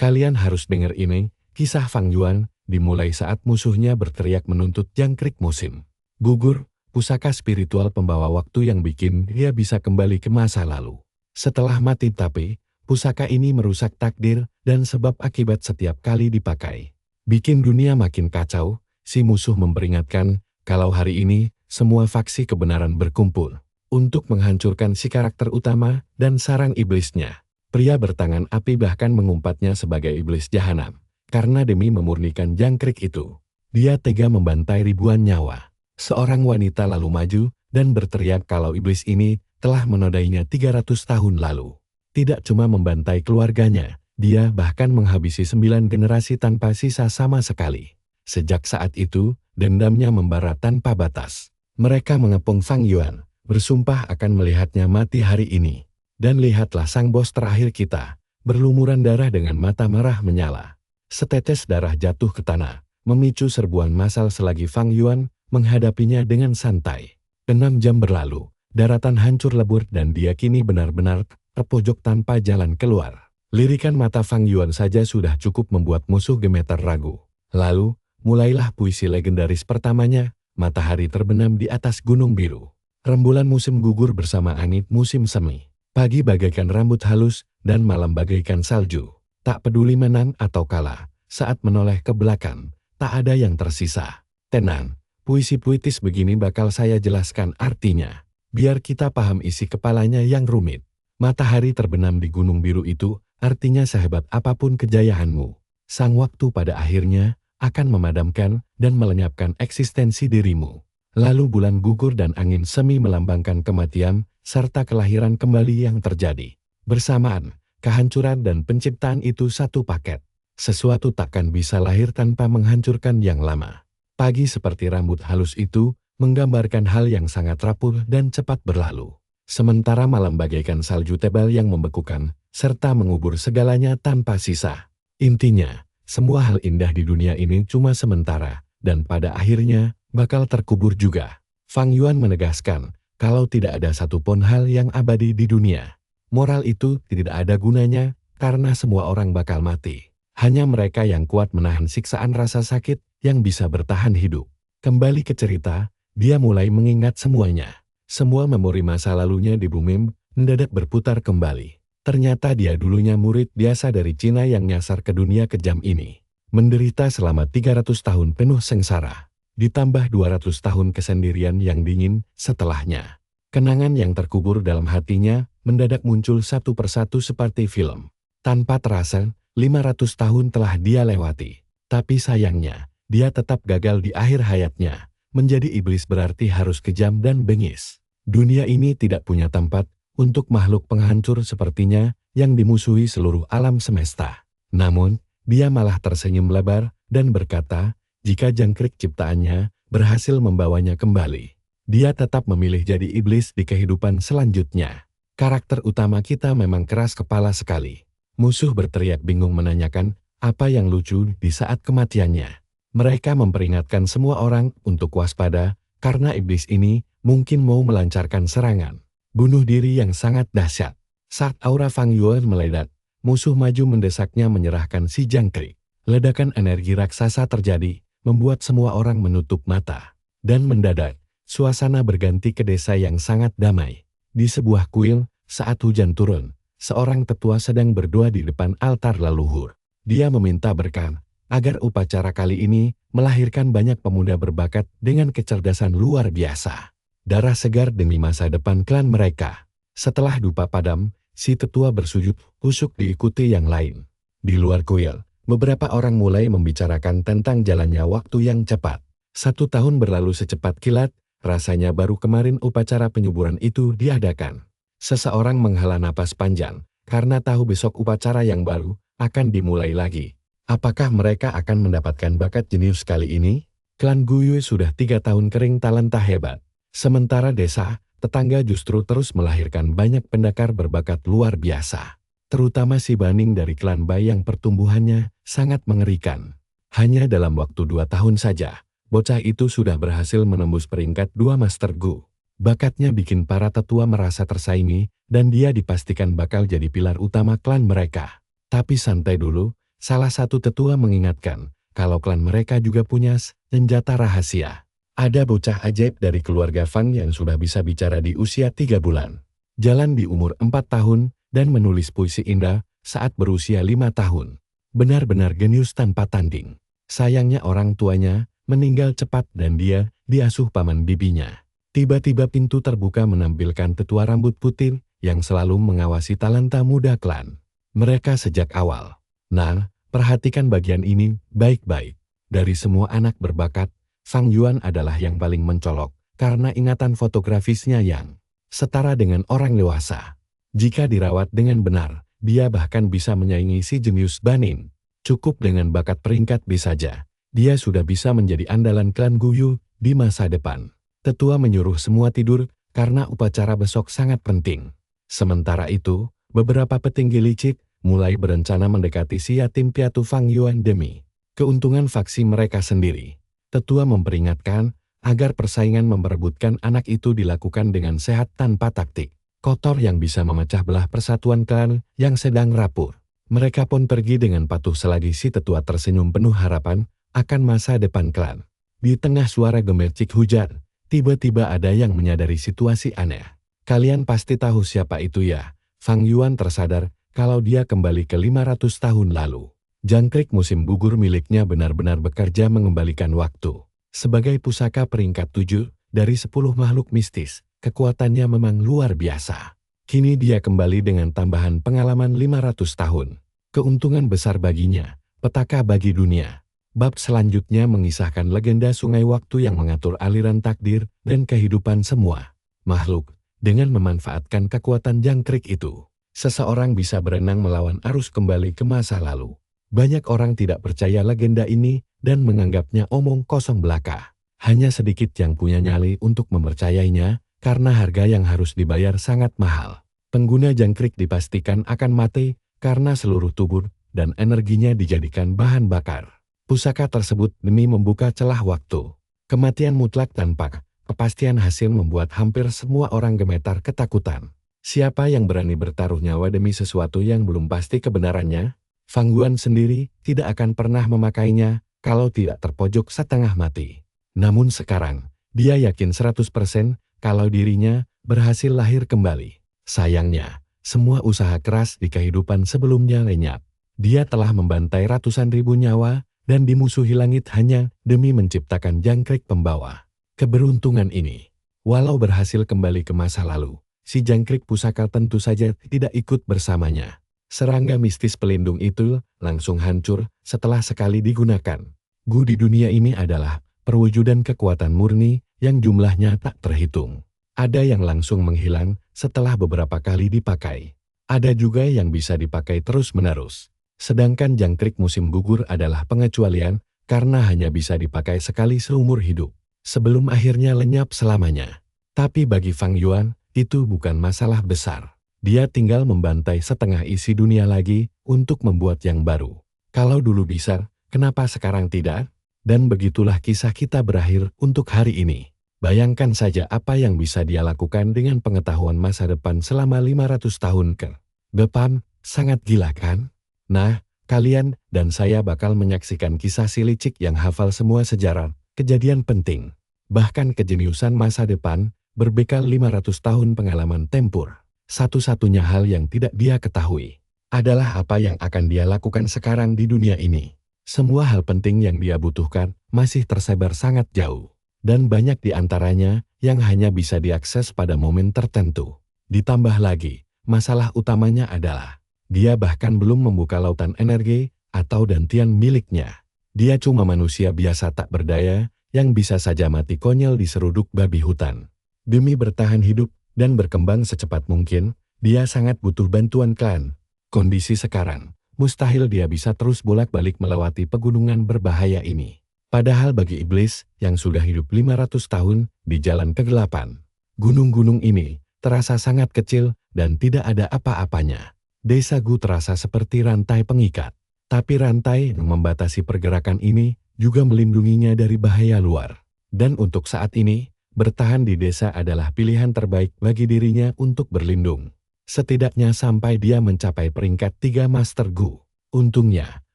Kalian harus dengar ini, kisah Fang Yuan dimulai saat musuhnya berteriak menuntut jangkrik musim. Gugur, pusaka spiritual pembawa waktu yang bikin dia bisa kembali ke masa lalu. Setelah mati tapi, pusaka ini merusak takdir dan sebab akibat setiap kali dipakai. Bikin dunia makin kacau, si musuh memperingatkan kalau hari ini semua faksi kebenaran berkumpul untuk menghancurkan si karakter utama dan sarang iblisnya. Pria bertangan api bahkan mengumpatnya sebagai iblis jahanam. Karena demi memurnikan jangkrik itu, dia tega membantai ribuan nyawa. Seorang wanita lalu maju dan berteriak kalau iblis ini telah menodainya 300 tahun lalu. Tidak cuma membantai keluarganya, dia bahkan menghabisi 9 generasi tanpa sisa sama sekali. Sejak saat itu, dendamnya membara tanpa batas. Mereka mengepung Fang Yuan, bersumpah akan melihatnya mati hari ini. Dan lihatlah sang bos terakhir kita, berlumuran darah dengan mata merah menyala. Setetes darah jatuh ke tanah, memicu serbuan massal selagi Fang Yuan menghadapinya dengan santai. 6 jam berlalu, daratan hancur lebur dan dia kini benar-benar terpojok tanpa jalan keluar. Lirikan mata Fang Yuan saja sudah cukup membuat musuh gemetar ragu. Lalu, mulailah puisi legendaris pertamanya, matahari terbenam di atas gunung biru. Rembulan musim gugur bersama angin musim semi. Pagi bagaikan rambut halus dan malam bagaikan salju. Tak peduli menang atau kalah, saat menoleh ke belakang, tak ada yang tersisa. Tenang, puisi puitis begini bakal saya jelaskan artinya. Biar kita paham isi kepalanya yang rumit. Matahari terbenam di gunung biru itu, artinya sehebat apapun kejayaanmu, sang waktu pada akhirnya akan memadamkan dan melenyapkan eksistensi dirimu. Lalu bulan gugur dan angin semi melambangkan kematian, serta kelahiran kembali yang terjadi. Bersamaan, kehancuran dan penciptaan itu satu paket. Sesuatu takkan bisa lahir tanpa menghancurkan yang lama. Pagi seperti rambut halus itu, menggambarkan hal yang sangat rapuh dan cepat berlalu. Sementara malam bagaikan salju tebal yang membekukan, serta mengubur segalanya tanpa sisa. Intinya, semua hal indah di dunia ini cuma sementara, dan pada akhirnya, bakal terkubur juga. Fang Yuan menegaskan, kalau tidak ada satupun hal yang abadi di dunia. Moral itu tidak ada gunanya, karena semua orang bakal mati. Hanya mereka yang kuat menahan siksaan rasa sakit, yang bisa bertahan hidup. Kembali ke cerita, dia mulai mengingat semuanya. Semua memori masa lalunya di bumi mendadak berputar kembali. Ternyata dia dulunya murid biasa dari Cina yang nyasar ke dunia kejam ini. Menderita selama 300 tahun penuh sengsara. Ditambah 200 tahun kesendirian yang dingin setelahnya. Kenangan yang terkubur dalam hatinya mendadak muncul satu persatu seperti film. Tanpa terasa, 500 tahun telah dia lewati. Tapi sayangnya, dia tetap gagal di akhir hayatnya. Menjadi iblis berarti harus kejam dan bengis. Dunia ini tidak punya tempat untuk makhluk penghancur sepertinya yang dimusuhi seluruh alam semesta. Namun, dia malah tersenyum lebar dan berkata, jika jangkrik ciptaannya berhasil membawanya kembali, dia tetap memilih jadi iblis di kehidupan selanjutnya. Karakter utama kita memang keras kepala sekali. Musuh berteriak bingung menanyakan apa yang lucu di saat kematiannya. Mereka memperingatkan semua orang untuk waspada karena iblis ini mungkin mau melancarkan serangan bunuh diri yang sangat dahsyat. Saat aura Fang Yuan meledak, musuh maju mendesaknya menyerahkan si jangkrik. Ledakan energi raksasa terjadi, membuat semua orang menutup mata. Dan mendadak, suasana berganti ke desa yang sangat damai. Di sebuah kuil, saat hujan turun, seorang tetua sedang berdoa di depan altar leluhur. Dia meminta berkah, agar upacara kali ini melahirkan banyak pemuda berbakat dengan kecerdasan luar biasa. Darah segar demi masa depan klan mereka. Setelah dupa padam, si tetua bersujud khusyuk diikuti yang lain. Di luar kuil, beberapa orang mulai membicarakan tentang jalannya waktu yang cepat. 1 tahun berlalu secepat kilat, rasanya baru kemarin upacara penyuburan itu diadakan. Seseorang menghela napas panjang, karena tahu besok upacara yang baru akan dimulai lagi. Apakah mereka akan mendapatkan bakat jenius kali ini? Klan Guyue sudah 3 tahun kering talenta hebat. Sementara desa, tetangga justru terus melahirkan banyak pendekar berbakat luar biasa. Terutama si Baning dari klan Bai yang pertumbuhannya sangat mengerikan. Hanya dalam waktu 2 tahun saja, bocah itu sudah berhasil menembus peringkat 2 Master Gu. Bakatnya bikin para tetua merasa tersaingi, dan dia dipastikan bakal jadi pilar utama klan mereka. Tapi santai dulu, Salah satu tetua mengingatkan kalau klan mereka juga punya senjata rahasia. Ada bocah ajaib dari keluarga Fang yang sudah bisa bicara di usia 3 bulan. Jalan di umur 4 tahun dan menulis puisi indah saat berusia 5 tahun. Benar-benar genius tanpa tanding. Sayangnya orang tuanya meninggal cepat dan dia diasuh paman bibinya. Tiba-tiba pintu terbuka menampilkan tetua rambut putih yang selalu mengawasi talenta muda klan mereka sejak awal. Nah, perhatikan bagian ini baik-baik. Dari semua anak berbakat, Fang Yuan adalah yang paling mencolok karena ingatan fotografisnya yang setara dengan orang dewasa. Jika dirawat dengan benar, dia bahkan bisa menyaingi si jenius Banin. Cukup dengan bakat peringkat B saja, dia sudah bisa menjadi andalan klan Guyu di masa depan. Tetua menyuruh semua tidur karena upacara besok sangat penting. Sementara itu, beberapa petinggi licik mulai berencana mendekati si yatim piatu Fang Yuan demi keuntungan faksi mereka sendiri. Tetua memperingatkan agar persaingan memperebutkan anak itu dilakukan dengan sehat tanpa taktik kotor yang bisa memecah belah persatuan klan yang sedang rapuh. Mereka pun pergi dengan patuh selagi si tetua tersenyum penuh harapan akan masa depan klan. Di tengah suara gemercik hujan, tiba-tiba ada yang menyadari situasi aneh. Kalian pasti tahu siapa itu ya? Fang Yuan tersadar kalau dia kembali ke 500 tahun lalu. Jangkrik musim gugur miliknya benar-benar bekerja mengembalikan waktu. Sebagai pusaka peringkat 7 dari 10 makhluk mistis, kekuatannya memang luar biasa. Kini dia kembali dengan tambahan pengalaman 500 tahun. Keuntungan besar baginya, petaka bagi dunia. Bab selanjutnya mengisahkan legenda sungai waktu yang mengatur aliran takdir dan kehidupan semua makhluk. Dengan memanfaatkan kekuatan jangkrik itu, seseorang bisa berenang melawan arus kembali ke masa lalu. Banyak orang tidak percaya legenda ini dan menganggapnya omong kosong belaka. Hanya sedikit yang punya nyali untuk mempercayainya karena harga yang harus dibayar sangat mahal. Pengguna jangkrik dipastikan akan mati karena seluruh tubuh dan energinya dijadikan bahan bakar. Pusaka tersebut demi membuka celah waktu. Kematian mutlak tanpa kepastian hasil membuat hampir semua orang gemetar ketakutan. Siapa yang berani bertaruh nyawa demi sesuatu yang belum pasti kebenarannya? Fang Yuan sendiri tidak akan pernah memakainya kalau tidak terpojok setengah mati. Namun sekarang, dia yakin 100% kalau dirinya berhasil lahir kembali. Sayangnya, semua usaha keras di kehidupan sebelumnya lenyap. Dia telah membantai ratusan ribu nyawa dan dimusuhi langit hanya demi menciptakan jangkrik pembawa keberuntungan ini. Walau berhasil kembali ke masa lalu, si jangkrik pusaka tentu saja tidak ikut bersamanya. Serangga mistis pelindung itu langsung hancur setelah sekali digunakan. Gu di dunia ini adalah perwujudan kekuatan murni yang jumlahnya tak terhitung. Ada yang langsung menghilang setelah beberapa kali dipakai. Ada juga yang bisa dipakai terus-menerus. Sedangkan jangkrik musim gugur adalah pengecualian karena hanya bisa dipakai sekali seumur hidup, sebelum akhirnya lenyap selamanya. Tapi bagi Fang Yuan, itu bukan masalah besar. Dia tinggal membantai setengah isi dunia lagi untuk membuat yang baru. Kalau dulu bisa, kenapa sekarang tidak? Dan begitulah kisah kita berakhir untuk hari ini. Bayangkan saja apa yang bisa dia lakukan dengan pengetahuan masa depan selama 500 tahun ke depan. Sangat gila kan? Nah, kalian dan saya bakal menyaksikan kisah si licik yang hafal semua sejarah, kejadian penting, bahkan kejeniusan masa depan, berbekal 500 tahun pengalaman tempur. Satu-satunya hal yang tidak dia ketahui adalah apa yang akan dia lakukan sekarang di dunia ini. Semua hal penting yang dia butuhkan masih tersebar sangat jauh, dan banyak di antaranya yang hanya bisa diakses pada momen tertentu. Ditambah lagi, masalah utamanya adalah dia bahkan belum membuka lautan energi atau dantian miliknya. Dia cuma manusia biasa tak berdaya yang bisa saja mati konyol di seruduk babi hutan. Demi bertahan hidup dan berkembang secepat mungkin, dia sangat butuh bantuan klan. Kondisi sekarang, mustahil dia bisa terus bolak-balik melewati pegunungan berbahaya ini. Padahal bagi iblis yang sudah hidup 500 tahun di jalan kegelapan, gunung-gunung ini terasa sangat kecil dan tidak ada apa-apanya. Desa Gu terasa seperti rantai pengikat, tapi rantai yang membatasi pergerakan ini juga melindunginya dari bahaya luar. Dan untuk saat ini, bertahan di desa adalah pilihan terbaik bagi dirinya untuk berlindung. Setidaknya sampai dia mencapai peringkat 3 Master Gu. Untungnya,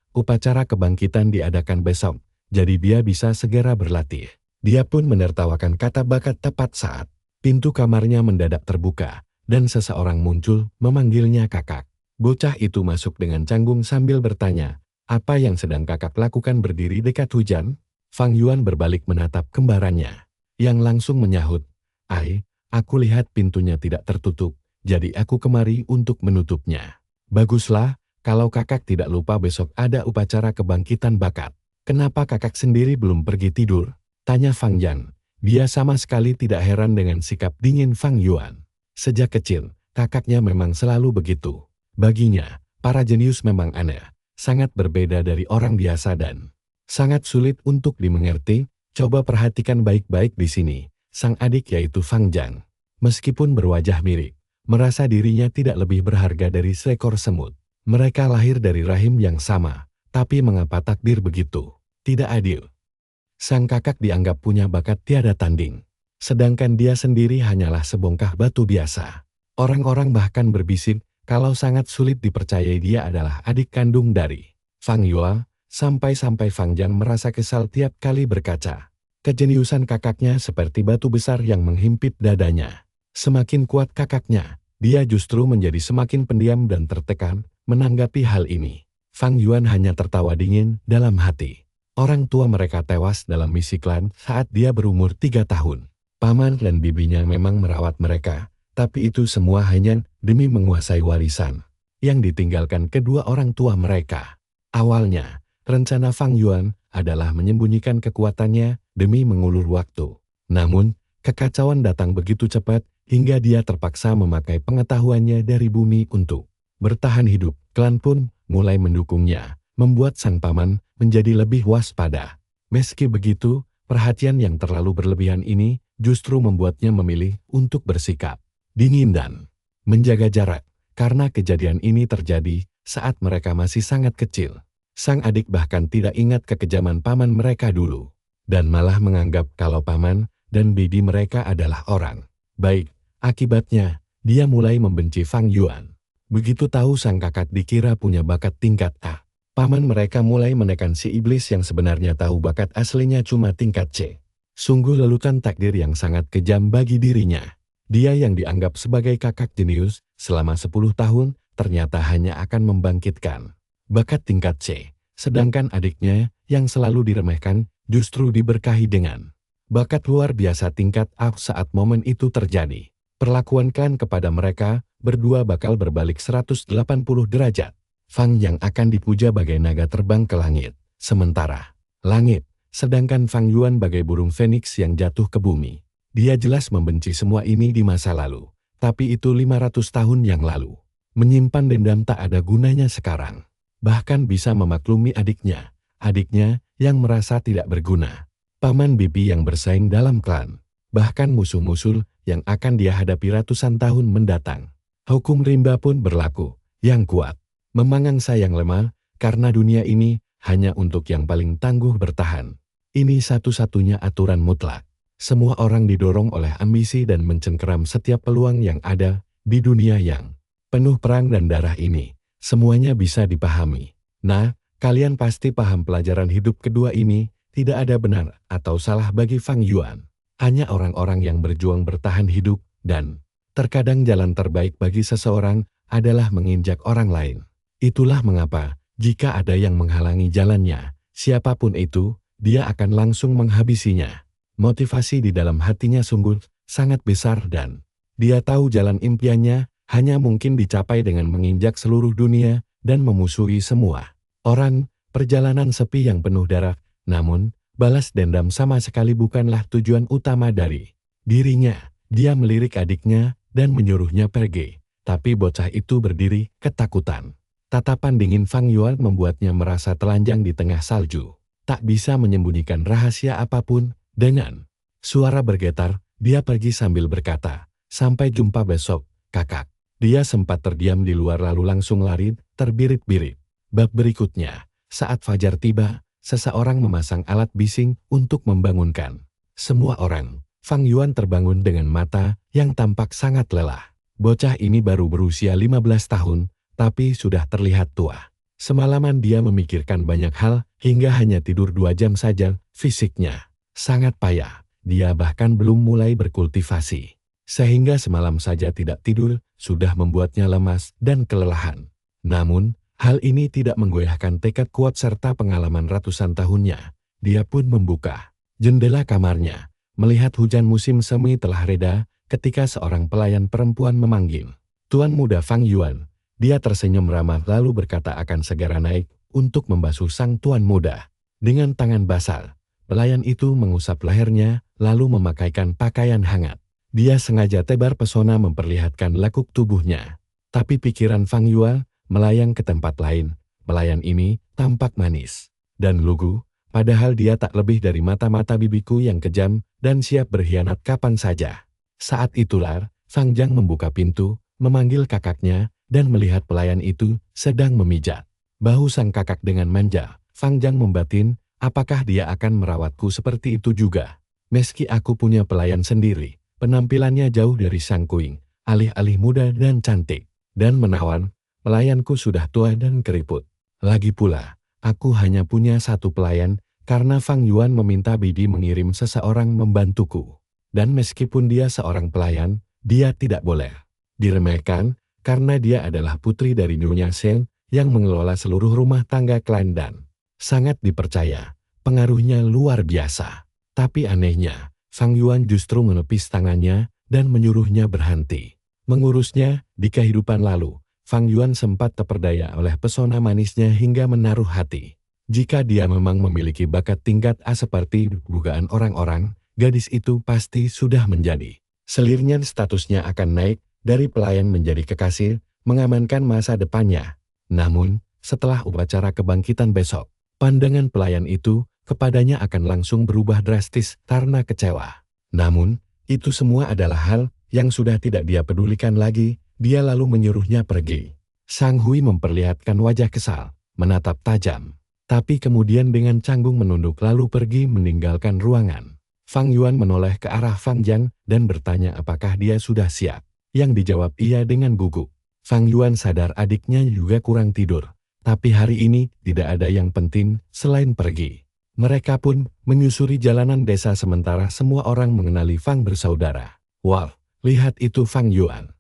Upacara kebangkitan diadakan besok, jadi dia bisa segera berlatih. Dia pun menertawakan kata bakat tepat saat pintu kamarnya mendadak terbuka, dan seseorang muncul memanggilnya kakak. Bocah itu masuk dengan canggung sambil bertanya, apa yang sedang kakak lakukan berdiri dekat hujan? Fang Yuan berbalik menatap kembarannya, yang langsung menyahut, aku lihat pintunya tidak tertutup, jadi aku kemari untuk menutupnya. Baguslah, kalau kakak tidak lupa besok ada upacara kebangkitan bakat. Kenapa kakak sendiri belum pergi tidur? Tanya Fang Yan. Dia sama sekali tidak heran dengan sikap dingin Fang Yuan. Sejak kecil, kakaknya memang selalu begitu. Baginya, para jenius memang aneh, sangat berbeda dari orang biasa dan sangat sulit untuk dimengerti. Coba perhatikan baik-baik di sini, sang adik yaitu Fang Zhang. Meskipun berwajah mirip, merasa dirinya tidak lebih berharga dari seekor semut. Mereka lahir dari rahim yang sama, tapi mengapa takdir begitu? Tidak adil. Sang kakak dianggap punya bakat tiada tanding, sedangkan dia sendiri hanyalah sebongkah batu biasa. Orang-orang bahkan berbisik kalau sangat sulit dipercayai dia adalah adik kandung dari Fang Yuan, sampai-sampai Fang Zhang merasa kesal tiap kali berkaca. Kejeniusan kakaknya seperti batu besar yang menghimpit dadanya. Semakin kuat kakaknya, dia justru menjadi semakin pendiam dan tertekan menanggapi hal ini. Fang Yuan hanya tertawa dingin dalam hati. Orang tua mereka tewas dalam misi klan saat dia berumur 3 tahun. Paman dan bibinya memang merawat mereka, tapi itu semua hanya demi menguasai warisan yang ditinggalkan kedua orang tua mereka. Awalnya, rencana Fang Yuan adalah menyembunyikan kekuatannya demi mengulur waktu. Namun, kekacauan datang begitu cepat hingga dia terpaksa memakai pengetahuannya dari bumi untuk bertahan hidup. Klan pun mulai mendukungnya, membuat sang paman menjadi lebih waspada. Meski begitu, perhatian yang terlalu berlebihan ini justru membuatnya memilih untuk bersikap dingin dan menjaga jarak. Karena kejadian ini terjadi saat mereka masih sangat kecil. Sang adik bahkan tidak ingat kekejaman paman mereka dulu, dan malah menganggap kalau paman dan bibi mereka adalah orang baik. Akibatnya, dia mulai membenci Fang Yuan. Begitu tahu sang kakak dikira punya bakat tingkat A, paman mereka mulai menekan si iblis yang sebenarnya tahu bakat aslinya cuma tingkat C. Sungguh lelutan takdir yang sangat kejam bagi dirinya. Dia yang dianggap sebagai kakak jenius selama 10 tahun, ternyata hanya akan membangkitkan bakat tingkat C. Sedangkan adiknya yang selalu diremehkan justru diberkahi dengan bakat luar biasa tingkat A. Saat momen itu terjadi, perlakuan klan kepada mereka berdua bakal berbalik 180 derajat. Fang yang akan dipuja bagai naga terbang ke langit, sementara langit, sedangkan Fang Yuan bagai burung feniks yang jatuh ke bumi. Dia jelas membenci semua ini di masa lalu, tapi itu 500 tahun yang lalu. Menyimpan dendam tak ada gunanya sekarang. Bahkan bisa memaklumi adiknya yang merasa tidak berguna. Paman bibi yang bersaing dalam klan, bahkan musuh-musuh yang akan dia hadapi ratusan tahun mendatang. Hukum rimba pun berlaku, yang kuat memangangsa yang lemah, karena dunia ini hanya untuk yang paling tangguh bertahan. Ini satu-satunya aturan mutlak. Semua orang didorong oleh ambisi dan mencengkeram setiap peluang yang ada di dunia yang penuh perang dan darah ini. Semuanya bisa dipahami. Nah, kalian pasti paham pelajaran hidup kedua ini, tidak ada benar atau salah bagi Fang Yuan. Hanya orang-orang yang berjuang bertahan hidup, dan terkadang jalan terbaik bagi seseorang adalah menginjak orang lain. Itulah mengapa, jika ada yang menghalangi jalannya, siapapun itu, dia akan langsung menghabisinya. Motivasi di dalam hatinya sungguh sangat besar dan dia tahu jalan impiannya hanya mungkin dicapai dengan menginjak seluruh dunia dan memusuhi semua orang. Perjalanan sepi yang penuh darah, namun balas dendam sama sekali bukanlah tujuan utama dari dirinya. Dia melirik adiknya dan menyuruhnya pergi, tapi bocah itu berdiri ketakutan. Tatapan dingin Fang Yuan membuatnya merasa telanjang di tengah salju. Tak bisa menyembunyikan rahasia apapun. Dengan suara bergetar, dia pergi sambil berkata, "Sampai jumpa besok, kakak." Dia sempat terdiam di luar lalu langsung lari, terbirit-birit. Bab berikutnya, saat fajar tiba, seseorang memasang alat bising untuk membangunkan semua orang. Fang Yuan terbangun dengan mata yang tampak sangat lelah. Bocah ini baru berusia 15 tahun, tapi sudah terlihat tua. Semalaman dia memikirkan banyak hal hingga hanya tidur 2 jam saja. Fisiknya sangat payah. Dia bahkan belum mulai berkultivasi. Sehingga semalam saja tidak tidur sudah membuatnya lemas dan kelelahan. Namun, hal ini tidak menggoyahkan tekad kuat serta pengalaman ratusan tahunnya. Dia pun membuka jendela kamarnya. Melihat hujan musim semi telah reda ketika seorang pelayan perempuan memanggil. Tuan muda Fang Yuan. Dia tersenyum ramah lalu berkata akan segera naik untuk membasuh sang tuan muda. Dengan tangan basah, pelayan itu mengusap lehernya lalu memakaikan pakaian hangat. Dia sengaja tebar pesona memperlihatkan lekuk tubuhnya. Tapi pikiran Fang Yuan melayang ke tempat lain. Pelayan ini tampak manis dan lugu, padahal dia tak lebih dari mata-mata bibiku yang kejam dan siap berkhianat kapan saja. Saat itulah, Fang Jiang membuka pintu, memanggil kakaknya, dan melihat pelayan itu sedang memijat bahu sang kakak dengan manja. Fang Jiang membatin, apakah dia akan merawatku seperti itu juga? Meski aku punya pelayan sendiri, penampilannya jauh dari sang kuing, alih-alih muda dan cantik, dan menawan, pelayanku sudah tua dan keriput. Lagi pula, aku hanya punya satu pelayan, karena Fang Yuan meminta Bibi mengirim seseorang membantuku. Dan meskipun dia seorang pelayan, dia tidak boleh diremehkan, karena dia adalah putri dari Nyonya Shen yang mengelola seluruh rumah tangga klan dan sangat dipercaya. Pengaruhnya luar biasa. Tapi anehnya, Fang Yuan justru menepis tangannya dan menyuruhnya berhenti mengurusnya. Di kehidupan lalu, Fang Yuan sempat terperdaya oleh pesona manisnya hingga menaruh hati. Jika dia memang memiliki bakat tingkat A seperti dugaan orang-orang, gadis itu pasti sudah menjadi. Selirnya statusnya akan naik dari pelayan menjadi kekasih, mengamankan masa depannya. Namun, setelah upacara kebangkitan besok, pandangan pelayan itu kepadanya akan langsung berubah drastis karena kecewa. Namun, itu semua adalah hal yang sudah tidak dia pedulikan lagi. Dia lalu menyuruhnya pergi. Sang Hui memperlihatkan wajah kesal, menatap tajam. Tapi kemudian dengan canggung menunduk lalu pergi meninggalkan ruangan. Fang Yuan menoleh ke arah Fang Jiang dan bertanya apakah dia sudah siap. Yang dijawab ia dengan gugup. Fang Yuan sadar adiknya juga kurang tidur. Tapi hari ini tidak ada yang penting selain pergi. Mereka pun menyusuri jalanan desa sementara semua orang mengenali Fang bersaudara. Wow, lihat itu Fang Yuan.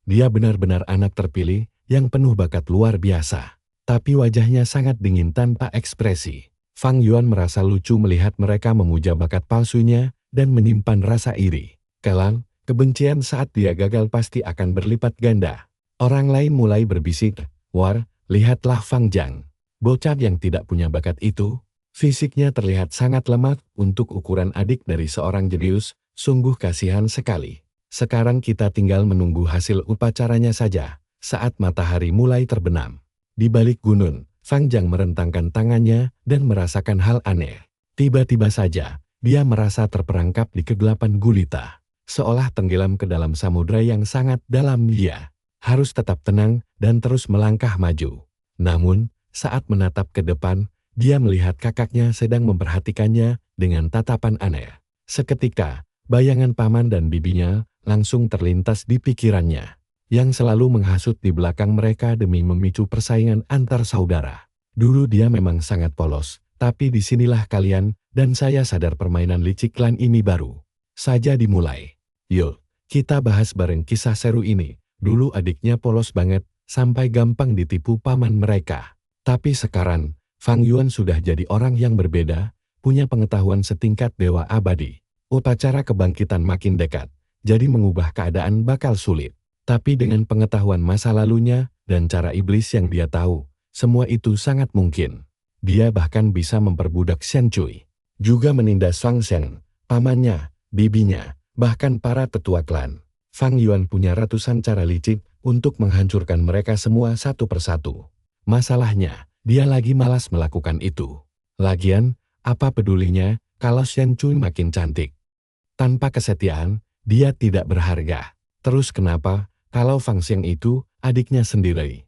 Dia benar-benar anak terpilih yang penuh bakat luar biasa. Tapi wajahnya sangat dingin tanpa ekspresi. Fang Yuan merasa lucu melihat mereka memuja bakat palsunya dan menyimpan rasa iri. Kelang, kebencian saat dia gagal pasti akan berlipat ganda. Orang lain mulai berbisik, "War, lihatlah Fang Jiang. Bocah yang tidak punya bakat itu." Fisiknya terlihat sangat lemah untuk ukuran adik dari seorang jenius, sungguh kasihan sekali. Sekarang kita tinggal menunggu hasil upacaranya saja. Saat matahari mulai terbenam di balik gunung, Fang Jiang merentangkan tangannya dan merasakan hal aneh. Tiba-tiba saja, dia merasa terperangkap di kegelapan gulita. Seolah tenggelam ke dalam samudera yang sangat dalam. Dia harus tetap tenang dan terus melangkah maju. Namun, saat menatap ke depan, dia melihat kakaknya sedang memperhatikannya dengan tatapan aneh. Seketika, bayangan paman dan bibinya langsung terlintas di pikirannya, yang selalu menghasut di belakang mereka demi memicu persaingan antar saudara. Dulu dia memang sangat polos, tapi disinilah kalian dan saya sadar permainan licik klan ini baru saja dimulai. Yuk, kita bahas bareng kisah seru ini. Dulu adiknya polos banget, sampai gampang ditipu paman mereka. Tapi sekarang, Fang Yuan sudah jadi orang yang berbeda, punya pengetahuan setingkat dewa abadi. Upacara kebangkitan makin dekat, jadi mengubah keadaan bakal sulit. Tapi dengan pengetahuan masa lalunya dan cara iblis yang dia tahu, semua itu sangat mungkin. Dia bahkan bisa memperbudak Shen Cui, juga menindas Fang Shen, pamannya, bibinya, bahkan para tetua klan. Fang Yuan punya ratusan cara licik untuk menghancurkan mereka semua satu persatu. Masalahnya, dia lagi malas melakukan itu. Lagian, apa pedulinya kalau Shen Cui makin cantik? Tanpa kesetiaan, dia tidak berharga. Terus kenapa kalau Fang Xiang itu adiknya sendiri?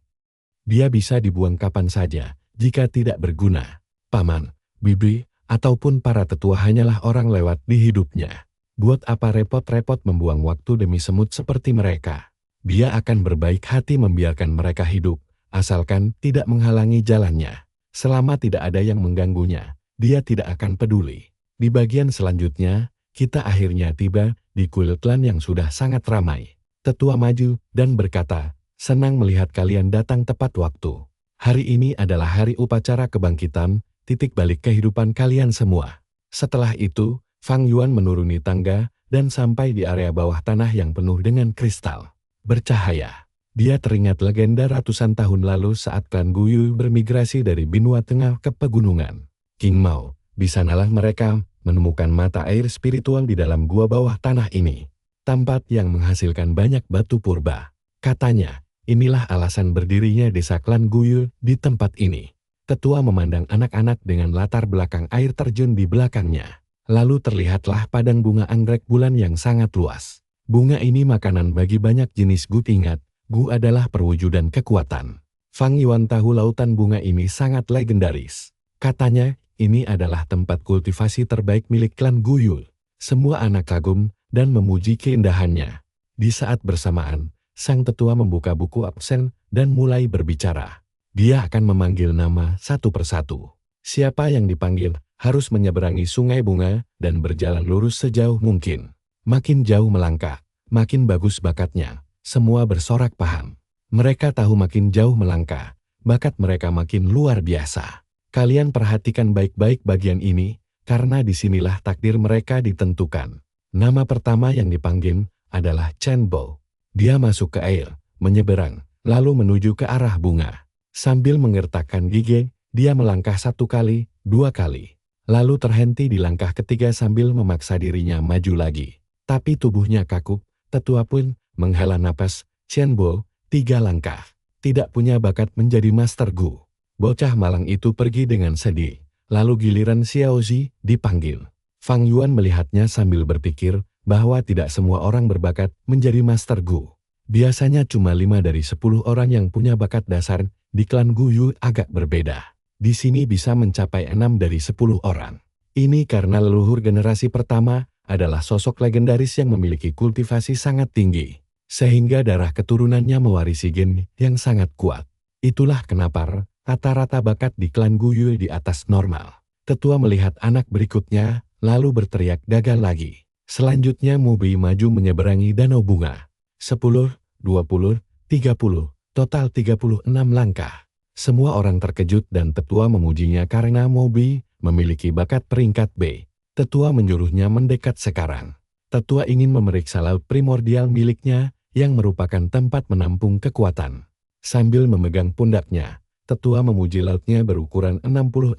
Dia bisa dibuang kapan saja jika tidak berguna. Paman, bibi, ataupun para tetua hanyalah orang lewat di hidupnya. Buat apa repot-repot membuang waktu demi semut seperti mereka? Dia akan berbaik hati membiarkan mereka hidup, asalkan tidak menghalangi jalannya. Selama tidak ada yang mengganggunya, dia tidak akan peduli. Di bagian selanjutnya, kita akhirnya tiba di kuil klan yang sudah sangat ramai. Tetua maju dan berkata, "Senang melihat kalian datang tepat waktu. Hari ini adalah hari upacara kebangkitan, titik balik kehidupan kalian semua." Setelah itu, Fang Yuan menuruni tangga dan sampai di area bawah tanah yang penuh dengan kristal bercahaya. Dia teringat legenda ratusan tahun lalu saat klan Guyu bermigrasi dari Benua Tengah ke pegunungan. King Mao, di sanalah mereka menemukan mata air spiritual di dalam gua bawah tanah ini. Tempat yang menghasilkan banyak batu purba. Katanya, inilah alasan berdirinya desa klan Guyu di tempat ini. Tetua memandang anak-anak dengan latar belakang air terjun di belakangnya. Lalu terlihatlah padang bunga anggrek bulan yang sangat luas. Bunga ini makanan bagi banyak jenis gu. Ingat, gu adalah perwujudan kekuatan. Fang Yuan tahu lautan bunga ini sangat legendaris. Katanya, ini adalah tempat kultivasi terbaik milik klan Guyu. Semua anak kagum dan memuji keindahannya. Di saat bersamaan, sang tetua membuka buku absen dan mulai berbicara. Dia akan memanggil nama satu persatu. Siapa yang dipanggil harus menyeberangi sungai bunga dan berjalan lurus sejauh mungkin. Makin jauh melangkah, makin bagus bakatnya. Semua bersorak paham. Mereka tahu makin jauh melangkah, bakat mereka makin luar biasa. Kalian perhatikan baik-baik bagian ini, karena disinilah takdir mereka ditentukan. Nama pertama yang dipanggil adalah Chen Bo. Dia masuk ke air, menyeberang, lalu menuju ke arah bunga. Sambil mengertakkan gigi, dia melangkah 1 kali, 2 kali. Lalu terhenti di langkah ketiga sambil memaksa dirinya maju lagi. Tapi tubuhnya kaku, tetua pun menghela napas. Chen Bo, 3 langkah. Tidak punya bakat menjadi Master Gu. Bocah malang itu pergi dengan sedih. Lalu giliran Xiao Zi dipanggil. Fang Yuan melihatnya sambil berpikir bahwa tidak semua orang berbakat menjadi Master Gu. Biasanya cuma 5 dari 10 orang yang punya bakat dasar. Di klan Guyu agak berbeda. Di sini bisa mencapai 6 dari 10 orang. Ini karena leluhur generasi pertama adalah sosok legendaris yang memiliki kultivasi sangat tinggi. Sehingga darah keturunannya mewarisi gen yang sangat kuat. Itulah kenapa rata-rata bakat di klan Guyu di atas normal. Tetua melihat anak berikutnya, lalu berteriak gagal lagi. Selanjutnya Mubi maju menyeberangi danau bunga. 10, 20, 30, total 36 langkah. Semua orang terkejut dan tetua memujinya karena Mubi memiliki bakat peringkat B. Tetua menyuruhnya mendekat sekarang. Tetua ingin memeriksa laut primordial miliknya yang merupakan tempat menampung kekuatan. Sambil memegang pundaknya, tetua memuji lautnya berukuran 66%.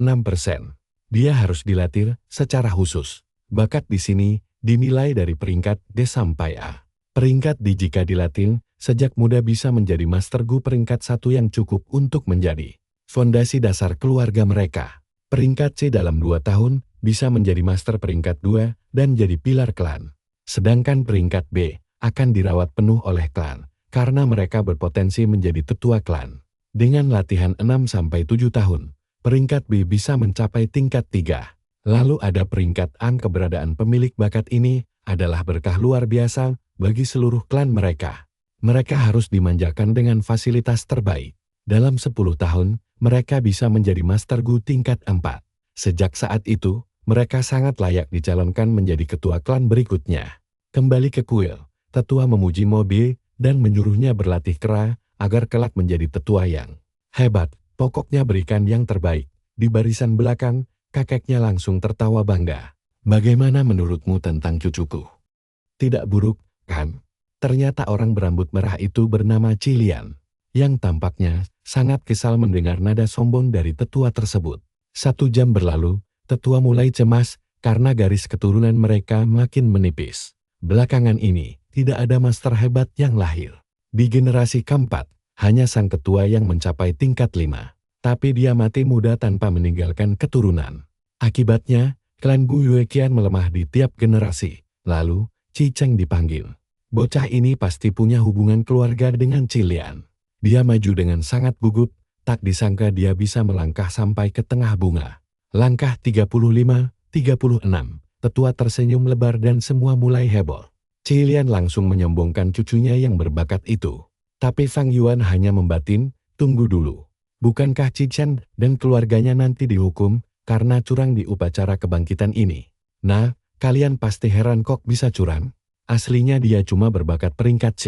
Dia harus dilatih secara khusus. Bakat di sini dinilai dari peringkat D sampai A. Peringkat D jika dilatih, sejak muda bisa menjadi Master Gu peringkat 1 yang cukup untuk menjadi fondasi dasar keluarga mereka. Peringkat C dalam 2 tahun bisa menjadi Master peringkat 2 dan jadi pilar klan. Sedangkan peringkat B akan dirawat penuh oleh klan, karena mereka berpotensi menjadi tetua klan. Dengan latihan 6-7 tahun, peringkat B bisa mencapai tingkat 3. Lalu ada peringkat A. Keberadaan pemilik bakat ini adalah berkah luar biasa bagi seluruh klan mereka. Mereka harus dimanjakan dengan fasilitas terbaik. Dalam 10 tahun, mereka bisa menjadi Master Gu tingkat 4. Sejak saat itu, mereka sangat layak dicalonkan menjadi ketua klan berikutnya. Kembali ke kuil, tetua memuji Mobi dan menyuruhnya berlatih kera agar kelak menjadi tetua yang hebat. Pokoknya berikan yang terbaik. Di barisan belakang, kakeknya langsung tertawa bangga. Bagaimana menurutmu tentang cucuku? Tidak buruk, kan? Ternyata orang berambut merah itu bernama Cilian, yang tampaknya sangat kesal mendengar nada sombong dari tetua tersebut. 1 jam berlalu, tetua mulai cemas karena garis keturunan mereka makin menipis. Belakangan ini, tidak ada master hebat yang lahir. Di generasi keempat, hanya sang ketua yang mencapai tingkat 5. Tapi dia mati muda tanpa meninggalkan keturunan. Akibatnya, klan Guyu kian melemah di tiap generasi. Lalu, Ci Cheng dipanggil. Bocah ini pasti punya hubungan keluarga dengan Cilian. Dia maju dengan sangat gugup, tak disangka dia bisa melangkah sampai ke tengah bunga. Langkah 35, 36, tetua tersenyum lebar dan semua mulai heboh. Cilian langsung menyombongkan cucunya yang berbakat itu. Tapi Fang Yuan hanya membatin, tunggu dulu. Bukankah Cichen dan keluarganya nanti dihukum karena curang di upacara kebangkitan ini? Nah, kalian pasti heran kok bisa curang? Aslinya dia cuma berbakat peringkat C.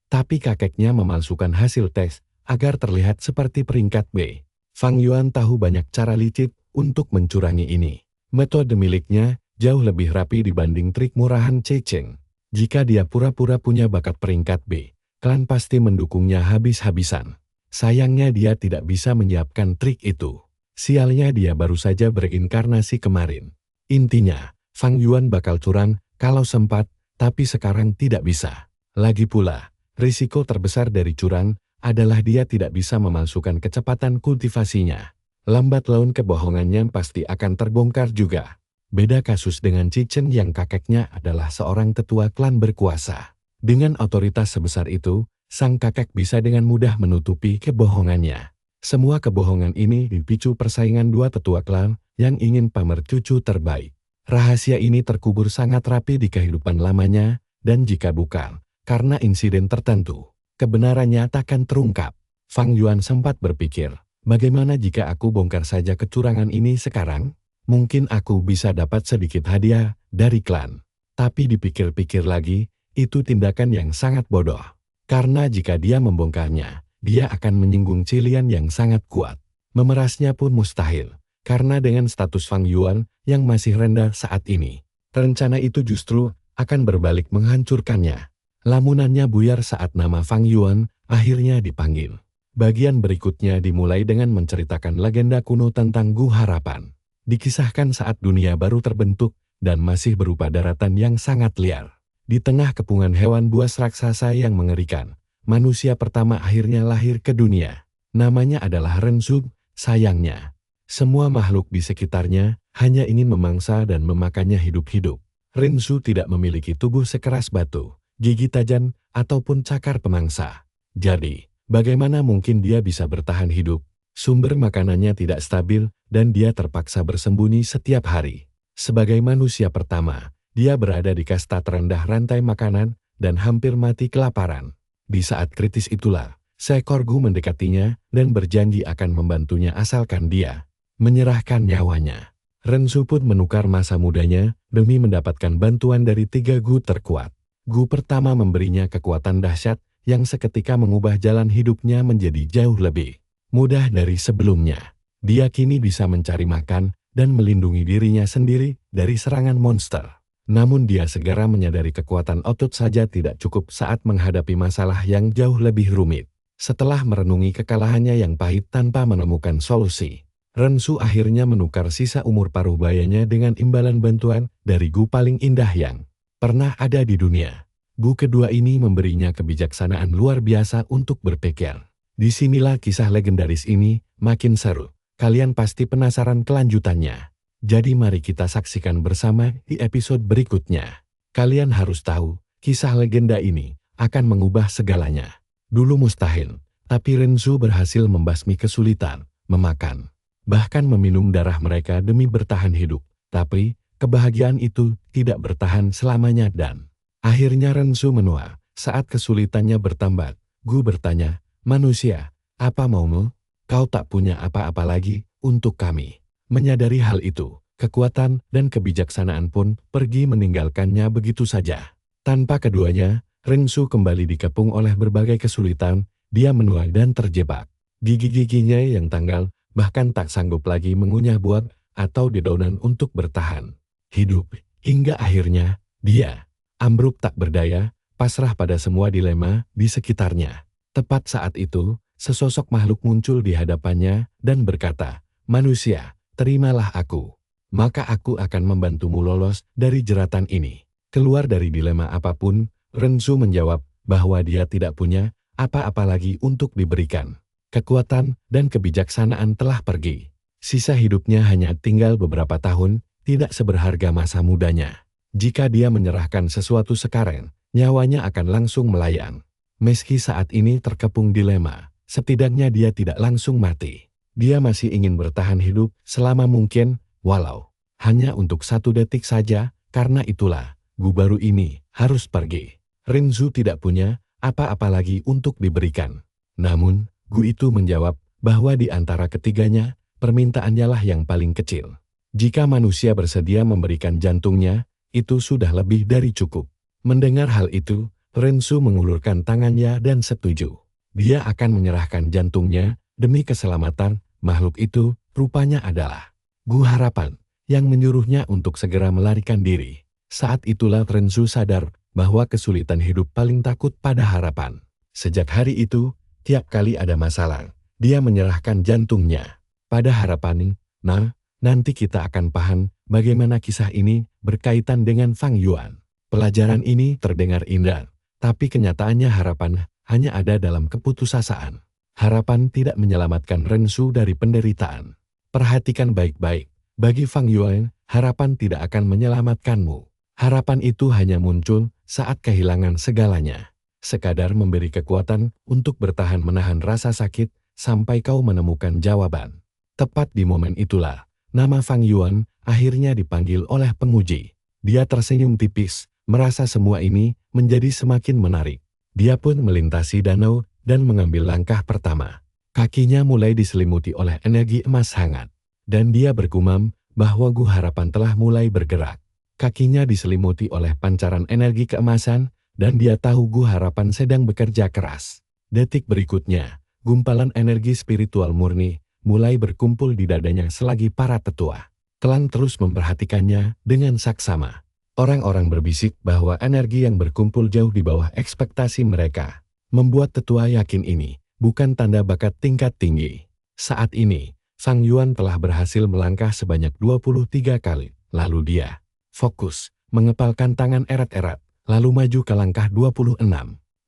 Tapi kakeknya memalsukan hasil tes agar terlihat seperti peringkat B. Fang Yuan tahu banyak cara licik untuk mencurangi ini. Metode miliknya jauh lebih rapi dibanding trik murahan Cichen. Jika dia pura-pura punya bakat peringkat B, klan pasti mendukungnya habis-habisan. Sayangnya dia tidak bisa menyiapkan trik itu. Sialnya dia baru saja berinkarnasi kemarin. Intinya, Fang Yuan bakal curang kalau sempat, tapi sekarang tidak bisa. Lagi pula, risiko terbesar dari curang adalah dia tidak bisa memalsukan kecepatan kultivasinya. Lambat laun kebohongannya pasti akan terbongkar juga. Beda kasus dengan Cichen yang kakeknya adalah seorang tetua klan berkuasa. Dengan otoritas sebesar itu, sang kakek bisa dengan mudah menutupi kebohongannya. Semua kebohongan ini dipicu persaingan dua tetua klan yang ingin pamer cucu terbaik. Rahasia ini terkubur sangat rapi di kehidupan lamanya, dan jika bukan karena insiden tertentu, kebenarannya takkan terungkap. Fang Yuan sempat berpikir, bagaimana jika aku bongkar saja kecurangan ini sekarang? Mungkin aku bisa dapat sedikit hadiah dari klan. Tapi dipikir-pikir lagi, itu tindakan yang sangat bodoh. Karena jika dia membongkarnya, dia akan menyinggung Cilian yang sangat kuat. Memerasnya pun mustahil, karena dengan status Fang Yuan yang masih rendah saat ini, rencana itu justru akan berbalik menghancurkannya. Lamunannya buyar saat nama Fang Yuan akhirnya dipanggil. Bagian berikutnya dimulai dengan menceritakan legenda kuno tentang Gu Harapan. Dikisahkan saat dunia baru terbentuk dan masih berupa daratan yang sangat liar. Di tengah kepungan hewan buas raksasa yang mengerikan, manusia pertama akhirnya lahir ke dunia. Namanya adalah Rensu. Sayangnya, semua makhluk di sekitarnya hanya ingin memangsa dan memakannya hidup-hidup. Rensu tidak memiliki tubuh sekeras batu, gigi tajam, ataupun cakar pemangsa. Jadi, bagaimana mungkin dia bisa bertahan hidup? Sumber makanannya tidak stabil dan dia terpaksa bersembunyi setiap hari. Sebagai manusia pertama, dia berada di kasta terendah rantai makanan dan hampir mati kelaparan. Di saat kritis itulah, seekor Gu mendekatinya dan berjanji akan membantunya asalkan dia menyerahkan nyawanya. Rensu pun menukar masa mudanya demi mendapatkan bantuan dari 3 Gu terkuat. Gu pertama memberinya kekuatan dahsyat yang seketika mengubah jalan hidupnya menjadi jauh lebih mudah dari sebelumnya. Dia kini bisa mencari makan dan melindungi dirinya sendiri dari serangan monster. Namun dia segera menyadari kekuatan otot saja tidak cukup saat menghadapi masalah yang jauh lebih rumit. Setelah merenungi kekalahannya yang pahit tanpa menemukan solusi, Rensu akhirnya menukar sisa umur paruh bayanya dengan imbalan bantuan dari Gu paling indah yang pernah ada di dunia. Gu kedua ini memberinya kebijaksanaan luar biasa untuk berpikir. Disinilah kisah legendaris ini makin seru. Kalian pasti penasaran kelanjutannya. Jadi mari kita saksikan bersama di episode berikutnya. Kalian harus tahu, kisah legenda ini akan mengubah segalanya. Dulu mustahil, tapi Rensu berhasil membasmi kesulitan, memakan, bahkan meminum darah mereka demi bertahan hidup. Tapi, kebahagiaan itu tidak bertahan selamanya dan akhirnya Rensu menua. Saat kesulitannya bertambah, Gu bertanya, "Manusia, apa maumu? Kau tak punya apa-apa lagi untuk kami." Menyadari hal itu, kekuatan dan kebijaksanaan pun pergi meninggalkannya begitu saja. Tanpa keduanya, Rensu kembali dikepung oleh berbagai kesulitan, dia menua dan terjebak. Gigi-giginya yang tanggal bahkan tak sanggup lagi mengunyah buah atau dedaunan untuk bertahan hidup. Hingga akhirnya, dia ambruk tak berdaya, pasrah pada semua dilema di sekitarnya. Tepat saat itu, sesosok makhluk muncul di hadapannya dan berkata, "Manusia, terimalah aku. Maka aku akan membantumu lolos dari jeratan ini." Keluar dari dilema apapun, Rensu menjawab bahwa dia tidak punya apa-apa lagi untuk diberikan. Kekuatan dan kebijaksanaan telah pergi. Sisa hidupnya hanya tinggal beberapa tahun, tidak seberharga masa mudanya. Jika dia menyerahkan sesuatu sekarang, nyawanya akan langsung melayang. Meski saat ini terkepung dilema, setidaknya dia tidak langsung mati. Dia masih ingin bertahan hidup selama mungkin, walau hanya untuk 1 detik saja. Karena itulah, Gu baru ini harus pergi. Rensu tidak punya apa-apa lagi untuk diberikan. Namun, Gu itu menjawab bahwa di antara ketiganya, permintaannya lah yang paling kecil. Jika manusia bersedia memberikan jantungnya, itu sudah lebih dari cukup. Mendengar hal itu, Rensu mengulurkan tangannya dan setuju. Dia akan menyerahkan jantungnya demi keselamatan makhluk itu. Rupanya adalah Gu Harapan yang menyuruhnya untuk segera melarikan diri. Saat itulah Rensu sadar bahwa kesulitan hidup paling takut pada harapan. Sejak hari itu, tiap kali ada masalah, dia menyerahkan jantungnya pada harapan. Nah, nanti kita akan paham bagaimana kisah ini berkaitan dengan Fang Yuan. Pelajaran ini terdengar indah, tapi kenyataannya harapan hanya ada dalam keputusasaan. Harapan tidak menyelamatkan Rensu dari penderitaan. Perhatikan baik-baik, bagi Fang Yuan, harapan tidak akan menyelamatkanmu. Harapan itu hanya muncul saat kehilangan segalanya. Sekadar memberi kekuatan untuk bertahan menahan rasa sakit sampai kau menemukan jawaban. Tepat di momen itulah, nama Fang Yuan akhirnya dipanggil oleh penguji. Dia tersenyum tipis, merasa semua ini menjadi semakin menarik. Dia pun melintasi danau dan mengambil langkah pertama. Kakinya mulai diselimuti oleh energi emas hangat. Dan dia bergumam bahwa Gu Harapan telah mulai bergerak. Kakinya diselimuti oleh pancaran energi keemasan, dan dia tahu Gu Harapan sedang bekerja keras. Detik berikutnya, gumpalan energi spiritual murni mulai berkumpul di dadanya selagi para tetua Klan terus memperhatikannya dengan saksama. Orang-orang berbisik bahwa energi yang berkumpul jauh di bawah ekspektasi mereka. Membuat tetua yakin ini bukan tanda bakat tingkat tinggi. Saat ini, Fang Yuan telah berhasil melangkah sebanyak 23 kali. Lalu dia fokus, mengepalkan tangan erat-erat, lalu maju ke langkah 26,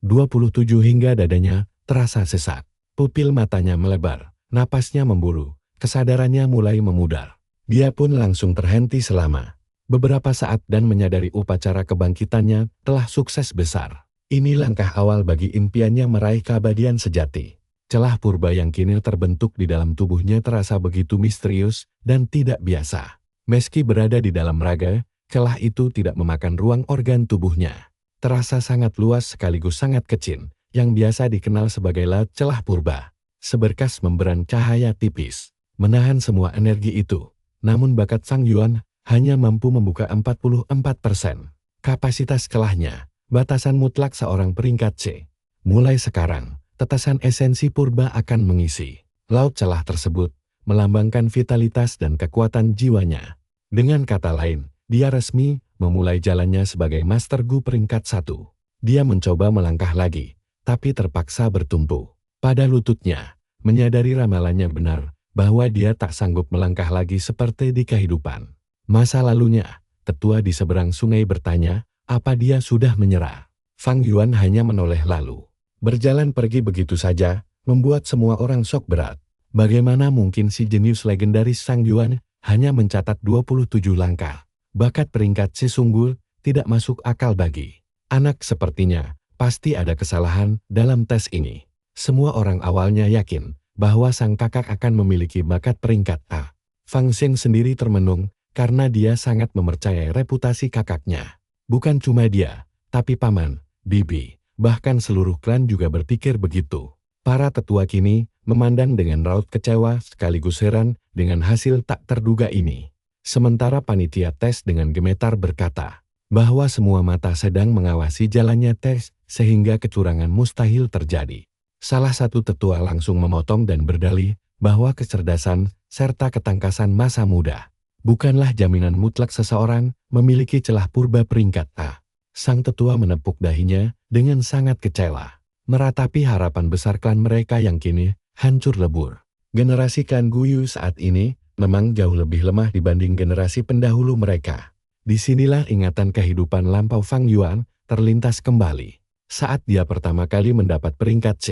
27 hingga dadanya terasa sesak. Pupil matanya melebar, napasnya memburu, kesadarannya mulai memudar. Dia pun langsung terhenti selama beberapa saat dan menyadari upacara kebangkitannya telah sukses besar. Ini langkah awal bagi impiannya meraih keabadian sejati. Celah purba yang kini terbentuk di dalam tubuhnya terasa begitu misterius dan tidak biasa. Meski berada di dalam raga, celah itu tidak memakan ruang organ tubuhnya. Terasa sangat luas sekaligus sangat kecil, yang biasa dikenal sebagai laut celah purba. Seberkas membran cahaya tipis, menahan semua energi itu. Namun bakat Fang Yuan hanya mampu membuka 44%. Kapasitas celahnya, batasan mutlak seorang peringkat C. Mulai sekarang, tetesan esensi purba akan mengisi laut celah tersebut, melambangkan vitalitas dan kekuatan jiwanya. Dengan kata lain, dia resmi memulai jalannya sebagai Master Gu peringkat 1. Dia mencoba melangkah lagi, tapi terpaksa bertumpu pada lututnya, menyadari ramalannya benar, bahwa dia tak sanggup melangkah lagi seperti di kehidupan masa lalunya. Tetua di seberang sungai bertanya, apa dia sudah menyerah? Fang Yuan hanya menoleh lalu berjalan pergi begitu saja, membuat semua orang syok berat. Bagaimana mungkin si jenius legendaris Fang Yuan hanya mencatat 27 langkah? Bakat peringkat si Sunggul tidak masuk akal bagi anak sepertinya. Pasti ada kesalahan dalam tes ini. Semua orang awalnya yakin bahwa sang kakak akan memiliki bakat peringkat A. Fang Xin sendiri termenung karena dia sangat mempercayai reputasi kakaknya. Bukan cuma dia, tapi paman, bibi, bahkan seluruh klan juga berpikir begitu. Para tetua kini memandang dengan raut kecewa sekaligus heran dengan hasil tak terduga ini. Sementara panitia tes dengan gemetar berkata bahwa semua mata sedang mengawasi jalannya tes sehingga kecurangan mustahil terjadi. Salah satu tetua langsung memotong dan berdalih bahwa kecerdasan serta ketangkasan masa muda bukanlah jaminan mutlak seseorang memiliki celah purba peringkat A. Sang tetua menepuk dahinya dengan sangat kecewa, meratapi harapan besar klan mereka yang kini hancur lebur. Generasi Klan Guyu saat ini memang jauh lebih lemah dibanding generasi pendahulu mereka. Disinilah ingatan kehidupan lampau Fang Yuan terlintas kembali. Saat dia pertama kali mendapat peringkat C,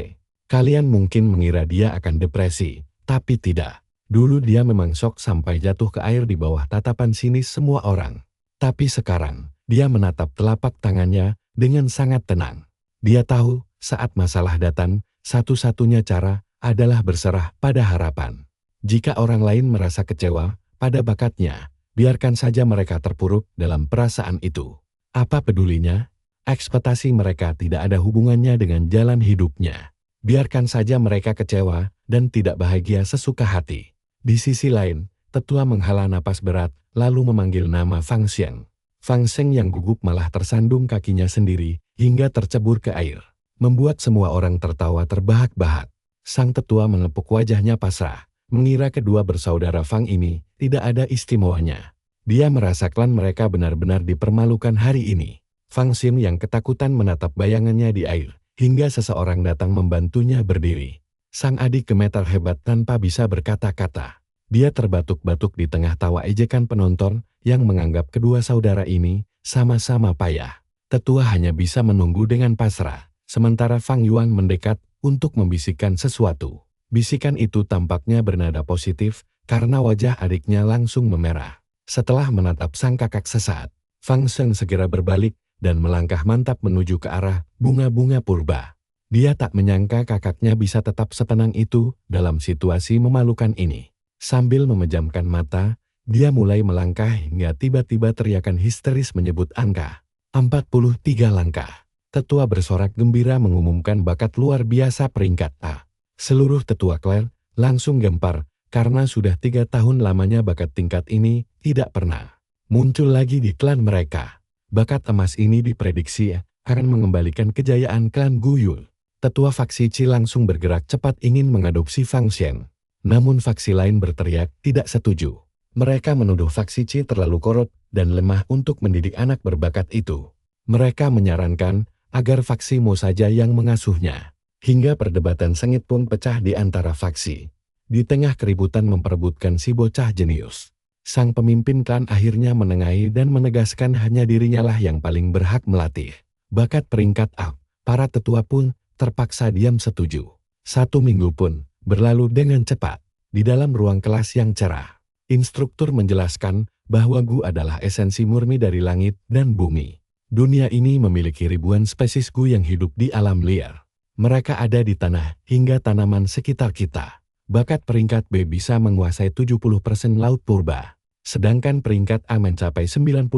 kalian mungkin mengira dia akan depresi, tapi tidak. Dulu dia memang syok sampai jatuh ke air di bawah tatapan sinis semua orang. Tapi sekarang, dia menatap telapak tangannya dengan sangat tenang. Dia tahu, saat masalah datang, satu-satunya cara adalah berserah pada harapan. Jika orang lain merasa kecewa pada bakatnya, biarkan saja mereka terpuruk dalam perasaan itu. Apa pedulinya? Ekspektasi mereka tidak ada hubungannya dengan jalan hidupnya. Biarkan saja mereka kecewa dan tidak bahagia sesuka hati. Di sisi lain, tetua menghela napas berat, lalu memanggil nama Fang Xiang. Fang Xiang yang gugup malah tersandung kakinya sendiri, hingga tercebur ke air. Membuat semua orang tertawa terbahak-bahak. Sang tetua menepuk wajahnya pasrah, mengira kedua bersaudara Fang ini tidak ada istimewanya. Dia merasa klan mereka benar-benar dipermalukan hari ini. Fang Xiang yang ketakutan menatap bayangannya di air, hingga seseorang datang membantunya berdiri. Sang adik gemetar hebat tanpa bisa berkata-kata. Dia terbatuk-batuk di tengah tawa ejekan penonton yang menganggap kedua saudara ini sama-sama payah. Tetua hanya bisa menunggu dengan pasrah, sementara Fang Yuan mendekat untuk membisikkan sesuatu. Bisikan itu tampaknya bernada positif karena wajah adiknya langsung memerah. Setelah menatap sang kakak sesaat, Fang Xiang segera berbalik dan melangkah mantap menuju ke arah bunga-bunga purba. Dia tak menyangka kakaknya bisa tetap setenang itu dalam situasi memalukan ini. Sambil memejamkan mata, dia mulai melangkah hingga tiba-tiba teriakan histeris menyebut angka. 43 langkah. Tetua bersorak gembira mengumumkan bakat luar biasa peringkat A. Seluruh tetua klan langsung gempar karena sudah 3 tahun lamanya bakat tingkat ini tidak pernah muncul lagi di klan mereka. Bakat emas ini diprediksi akan mengembalikan kejayaan klan Guyul. Tetua faksi Qi langsung bergerak cepat ingin mengadopsi Fang Xiang. Namun faksi lain berteriak tidak setuju. Mereka menuduh faksi Qi terlalu korup dan lemah untuk mendidik anak berbakat itu. Mereka menyarankan agar faksi Mo saja yang mengasuhnya. Hingga perdebatan sengit pun pecah di antara faksi. Di tengah keributan memperebutkan si bocah jenius, sang pemimpin klan akhirnya menengahi dan menegaskan hanya dirinya lah yang paling berhak melatih bakat peringkat A. Para tetua pun terpaksa diam setuju. 1 minggu pun berlalu dengan cepat. Di dalam ruang kelas yang cerah, instruktur menjelaskan bahwa Gu adalah esensi murni dari langit dan bumi. Dunia ini memiliki ribuan spesies Gu yang hidup di alam liar. Mereka ada di tanah hingga tanaman sekitar kita. Bakat peringkat B bisa menguasai 70% laut purba. Sedangkan peringkat A mencapai 90%.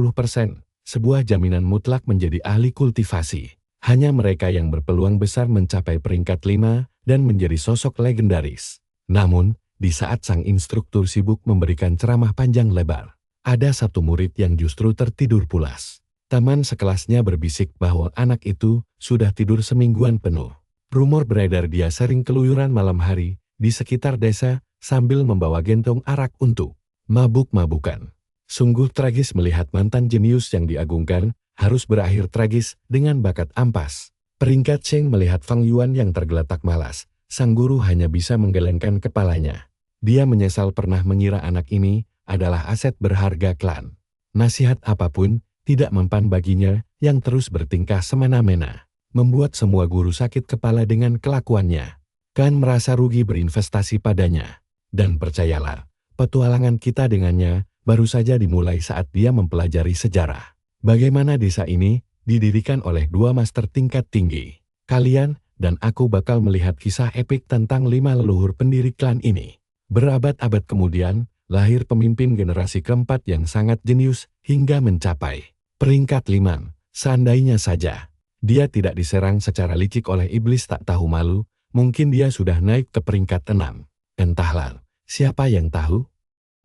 Sebuah jaminan mutlak menjadi ahli kultivasi. Hanya mereka yang berpeluang besar mencapai peringkat 5 dan menjadi sosok legendaris. Namun, di saat sang instruktur sibuk memberikan ceramah panjang lebar, ada satu murid yang justru tertidur pulas. Teman sekelasnya berbisik bahwa anak itu sudah tidur semingguan penuh. Rumor beredar dia sering keluyuran malam hari di sekitar desa sambil membawa gentong arak untuk mabuk-mabukan. Sungguh tragis melihat mantan jenius yang diagungkan harus berakhir tragis dengan bakat ampas. Peringkat Cheng melihat Fang Yuan yang tergeletak malas. Sang guru hanya bisa menggelengkan kepalanya. Dia menyesal pernah mengira anak ini adalah aset berharga klan. Nasihat apapun tidak mempan baginya yang terus bertingkah semena-mena. Membuat semua guru sakit kepala dengan kelakuannya. Kan merasa rugi berinvestasi padanya. Dan percayalah, petualangan kita dengannya baru saja dimulai saat dia mempelajari sejarah. Bagaimana desa ini didirikan oleh 2 master tingkat tinggi. Kalian dan aku bakal melihat kisah epik tentang 5 leluhur pendiri klan ini. Berabad-abad kemudian, lahir pemimpin generasi keempat yang sangat jenius hingga mencapai peringkat 5. Seandainya saja dia tidak diserang secara licik oleh iblis tak tahu malu, mungkin dia sudah naik ke peringkat 6. Entahlah, siapa yang tahu?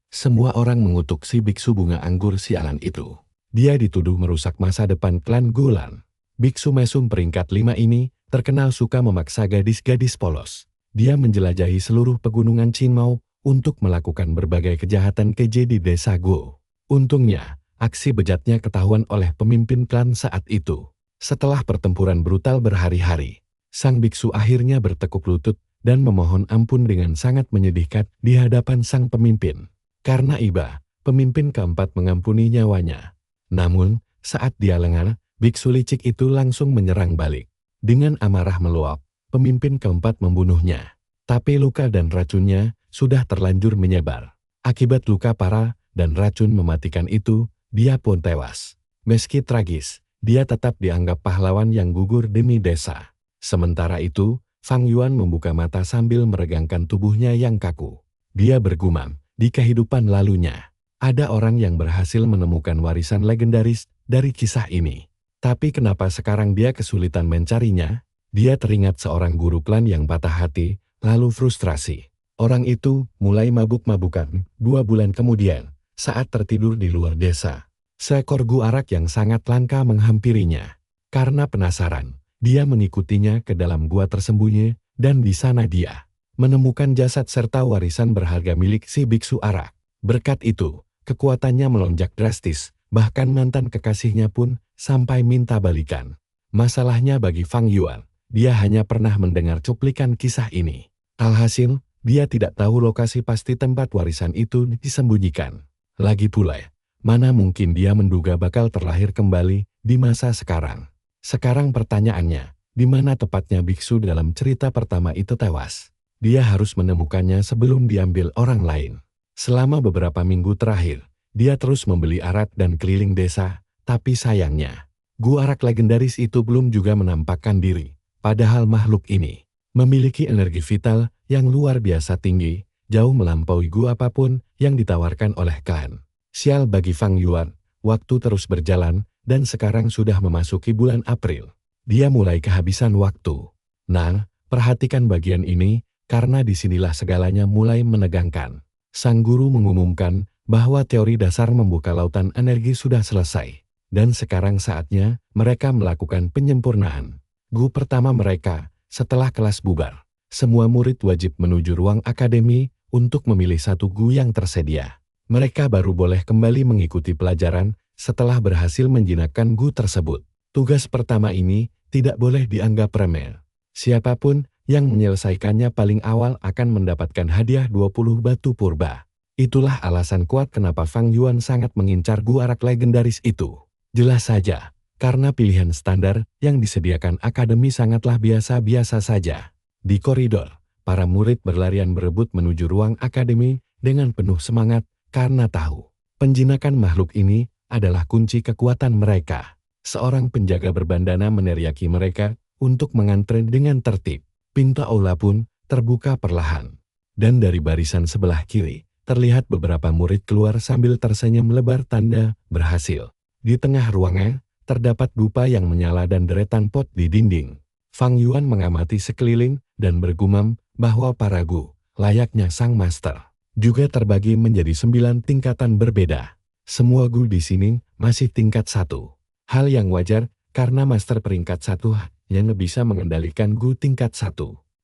Semua orang mengutuk si biksu bunga anggur sialan itu. Dia dituduh merusak masa depan klan Gulan. Biksu mesum peringkat 5 ini terkenal suka memaksa gadis-gadis polos. Dia menjelajahi seluruh pegunungan Qinmao untuk melakukan berbagai kejahatan keji di desa Guo. Untungnya, aksi bejatnya ketahuan oleh pemimpin klan saat itu. Setelah pertempuran brutal berhari-hari, sang biksu akhirnya bertekuk lutut dan memohon ampun dengan sangat menyedihkan di hadapan sang pemimpin. Karena iba, pemimpin keempat mengampuni nyawanya. Namun, saat dia lengah, biksu licik itu langsung menyerang balik. Dengan amarah meluap, pemimpin keempat membunuhnya. Tapi luka dan racunnya sudah terlanjur menyebar. Akibat luka parah dan racun mematikan itu, dia pun tewas. Meski tragis, dia tetap dianggap pahlawan yang gugur demi desa. Sementara itu, Fang Yuan membuka mata sambil meregangkan tubuhnya yang kaku. Dia bergumam, di kehidupan lalunya, ada orang yang berhasil menemukan warisan legendaris dari kisah ini. Tapi kenapa sekarang dia kesulitan mencarinya? Dia teringat seorang guru klan yang patah hati, lalu frustrasi. Orang itu mulai mabuk-mabukan 2 bulan kemudian, saat tertidur di luar desa. Seekor guarak yang sangat langka menghampirinya. Karena penasaran, dia mengikutinya ke dalam gua tersembunyi, dan di sana dia menemukan jasad serta warisan berharga milik si biksu arak. Berkat itu, kekuatannya melonjak drastis, bahkan mantan kekasihnya pun sampai minta balikan. Masalahnya bagi Fang Yuan, dia hanya pernah mendengar cuplikan kisah ini. Alhasil, dia tidak tahu lokasi pasti tempat warisan itu disembunyikan. Lagi pula, mana mungkin dia menduga bakal terlahir kembali di masa sekarang. Sekarang pertanyaannya, di mana tepatnya biksu dalam cerita pertama itu tewas? Dia harus menemukannya sebelum diambil orang lain. Selama beberapa minggu terakhir, dia terus membeli arak dan keliling desa, tapi sayangnya, gua arak legendaris itu belum juga menampakkan diri. Padahal makhluk ini memiliki energi vital yang luar biasa tinggi, jauh melampaui gua apapun yang ditawarkan oleh klan. Sial bagi Fang Yuan, waktu terus berjalan, dan sekarang sudah memasuki bulan April. Dia mulai kehabisan waktu. Nah, perhatikan bagian ini, karena disinilah segalanya mulai menegangkan. Sang guru mengumumkan bahwa teori dasar membuka lautan energi sudah selesai. Dan sekarang saatnya mereka melakukan penyempurnaan. Gu pertama mereka, setelah kelas bubar. Semua murid wajib menuju ruang akademi untuk memilih satu gu yang tersedia. Mereka baru boleh kembali mengikuti pelajaran setelah berhasil menjinakkan gu tersebut. Tugas pertama ini tidak boleh dianggap remeh. Siapapun yang menyelesaikannya paling awal akan mendapatkan hadiah 20 batu purba. Itulah alasan kuat kenapa Fang Yuan sangat mengincar gua arak legendaris itu. Jelas saja, karena pilihan standar yang disediakan akademi sangatlah biasa-biasa saja. Di koridor, para murid berlarian berebut menuju ruang akademi dengan penuh semangat karena tahu penjinakan makhluk ini adalah kunci kekuatan mereka. Seorang penjaga berbandana meneriaki mereka untuk mengantre dengan tertib. Pintu aula pun terbuka perlahan. Dan dari barisan sebelah kiri, terlihat beberapa murid keluar sambil tersenyum lebar tanda berhasil. Di tengah ruangan, terdapat dupa yang menyala dan deretan pot di dinding. Fang Yuan mengamati sekeliling dan bergumam bahwa para gu, layaknya sang master, juga terbagi menjadi 9 tingkatan berbeda. Semua gu di sini masih tingkat 1. Hal yang wajar karena master peringkat 1 yang bisa mengendalikan gu tingkat 1.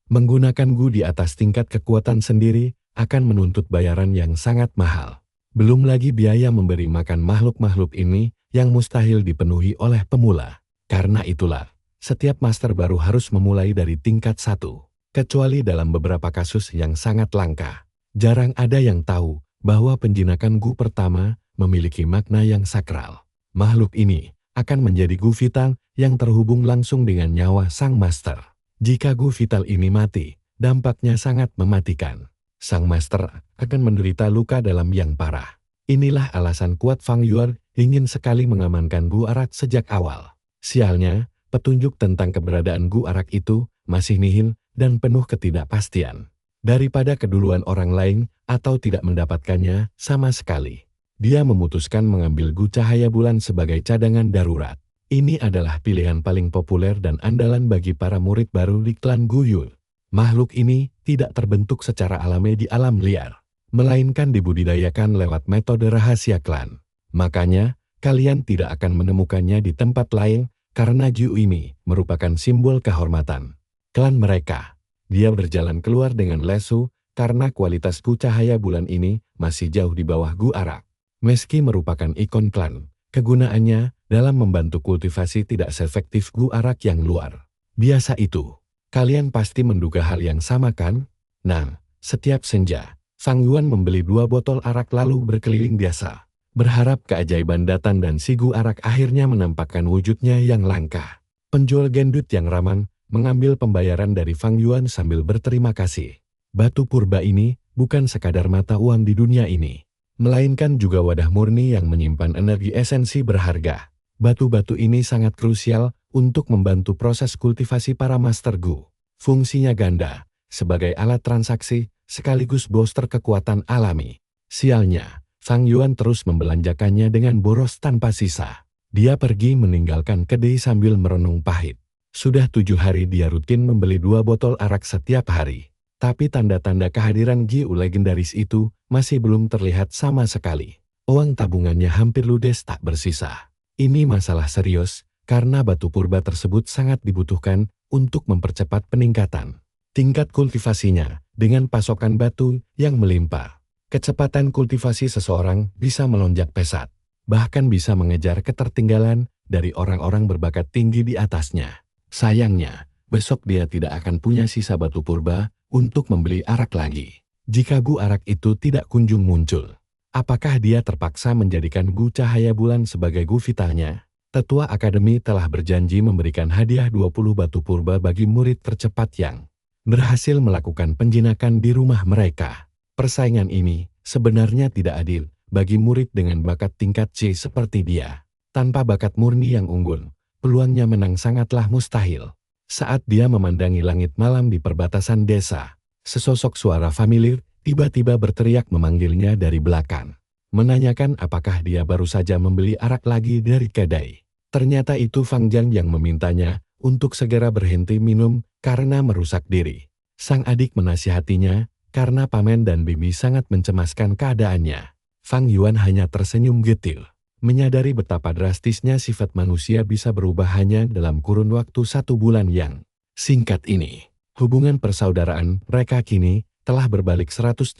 Menggunakan gu di atas tingkat kekuatan sendiri akan menuntut bayaran yang sangat mahal. Belum lagi biaya memberi makan makhluk-makhluk ini yang mustahil dipenuhi oleh pemula. Karena itulah, setiap master baru harus memulai dari tingkat 1. Kecuali dalam beberapa kasus yang sangat langka. Jarang ada yang tahu bahwa penjinakan gu pertama memiliki makna yang sakral. Makhluk ini akan menjadi gu vital yang terhubung langsung dengan nyawa sang master. Jika gu vital ini mati, dampaknya sangat mematikan. Sang master akan menderita luka dalam yang parah. Inilah alasan kuat Fang Yuan ingin sekali mengamankan gu arak sejak awal. Sialnya, petunjuk tentang keberadaan gu arak itu masih nihil dan penuh ketidakpastian. Daripada keduluan orang lain atau tidak mendapatkannya sama sekali, dia memutuskan mengambil gu cahaya bulan sebagai cadangan darurat. Ini adalah pilihan paling populer dan andalan bagi para murid baru di klan Guyul. Makhluk ini tidak terbentuk secara alami di alam liar, melainkan dibudidayakan lewat metode rahasia klan. Makanya, kalian tidak akan menemukannya di tempat lain karena Gu ini merupakan simbol kehormatan klan mereka. Dia berjalan keluar dengan lesu karena kualitas gu cahaya bulan ini masih jauh di bawah gu arak. Meski merupakan ikon klan, kegunaannya dalam membantu kultivasi tidak seefektif gu arak yang luar biasa itu. Kalian pasti menduga hal yang sama kan? Nah, setiap senja, Fang Yuan membeli 2 botol arak lalu berkeliling desa. Berharap keajaiban datang dan si gu arak akhirnya menampakkan wujudnya yang langka. Penjual gendut yang ramah mengambil pembayaran dari Fang Yuan sambil berterima kasih. Batu purba ini bukan sekadar mata uang di dunia ini, melainkan juga wadah murni yang menyimpan energi esensi berharga. Batu-batu ini sangat krusial untuk membantu proses kultivasi para master gu. Fungsinya ganda, sebagai alat transaksi, sekaligus booster kekuatan alami. Sialnya, Fang Yuan terus membelanjakannya dengan boros tanpa sisa. Dia pergi meninggalkan kedai sambil merenung pahit. Sudah 7 hari dia rutin membeli 2 botol arak setiap hari. Tapi tanda-tanda kehadiran Giu legendaris itu masih belum terlihat sama sekali. Uang tabungannya hampir ludes tak bersisa. Ini masalah serius, karena batu purba tersebut sangat dibutuhkan untuk mempercepat peningkatan tingkat kultivasinya dengan pasokan batu yang melimpah. Kecepatan kultivasi seseorang bisa melonjak pesat, bahkan bisa mengejar ketertinggalan dari orang-orang berbakat tinggi di atasnya. Sayangnya, besok dia tidak akan punya sisa batu purba untuk membeli arak lagi. Jika gu arak itu tidak kunjung muncul, apakah dia terpaksa menjadikan gu cahaya bulan sebagai gu vitalnya? Tetua Akademi telah berjanji memberikan hadiah 20 batu purba bagi murid tercepat yang berhasil melakukan penjinakan di rumah mereka. Persaingan ini sebenarnya tidak adil bagi murid dengan bakat tingkat C seperti dia. Tanpa bakat murni yang unggul, peluangnya menang sangatlah mustahil. Saat dia memandangi langit malam di perbatasan desa, sesosok suara familiar tiba-tiba berteriak memanggilnya dari belakang, menanyakan apakah dia baru saja membeli arak lagi dari kedai. Ternyata itu Fang Jiang yang memintanya untuk segera berhenti minum karena merusak diri. Sang adik menasihatinya karena paman dan bibi sangat mencemaskan keadaannya. Fang Yuan hanya tersenyum getil, menyadari betapa drastisnya sifat manusia bisa berubah hanya dalam kurun waktu 1 bulan yang singkat ini. Hubungan persaudaraan mereka kini telah berbalik 180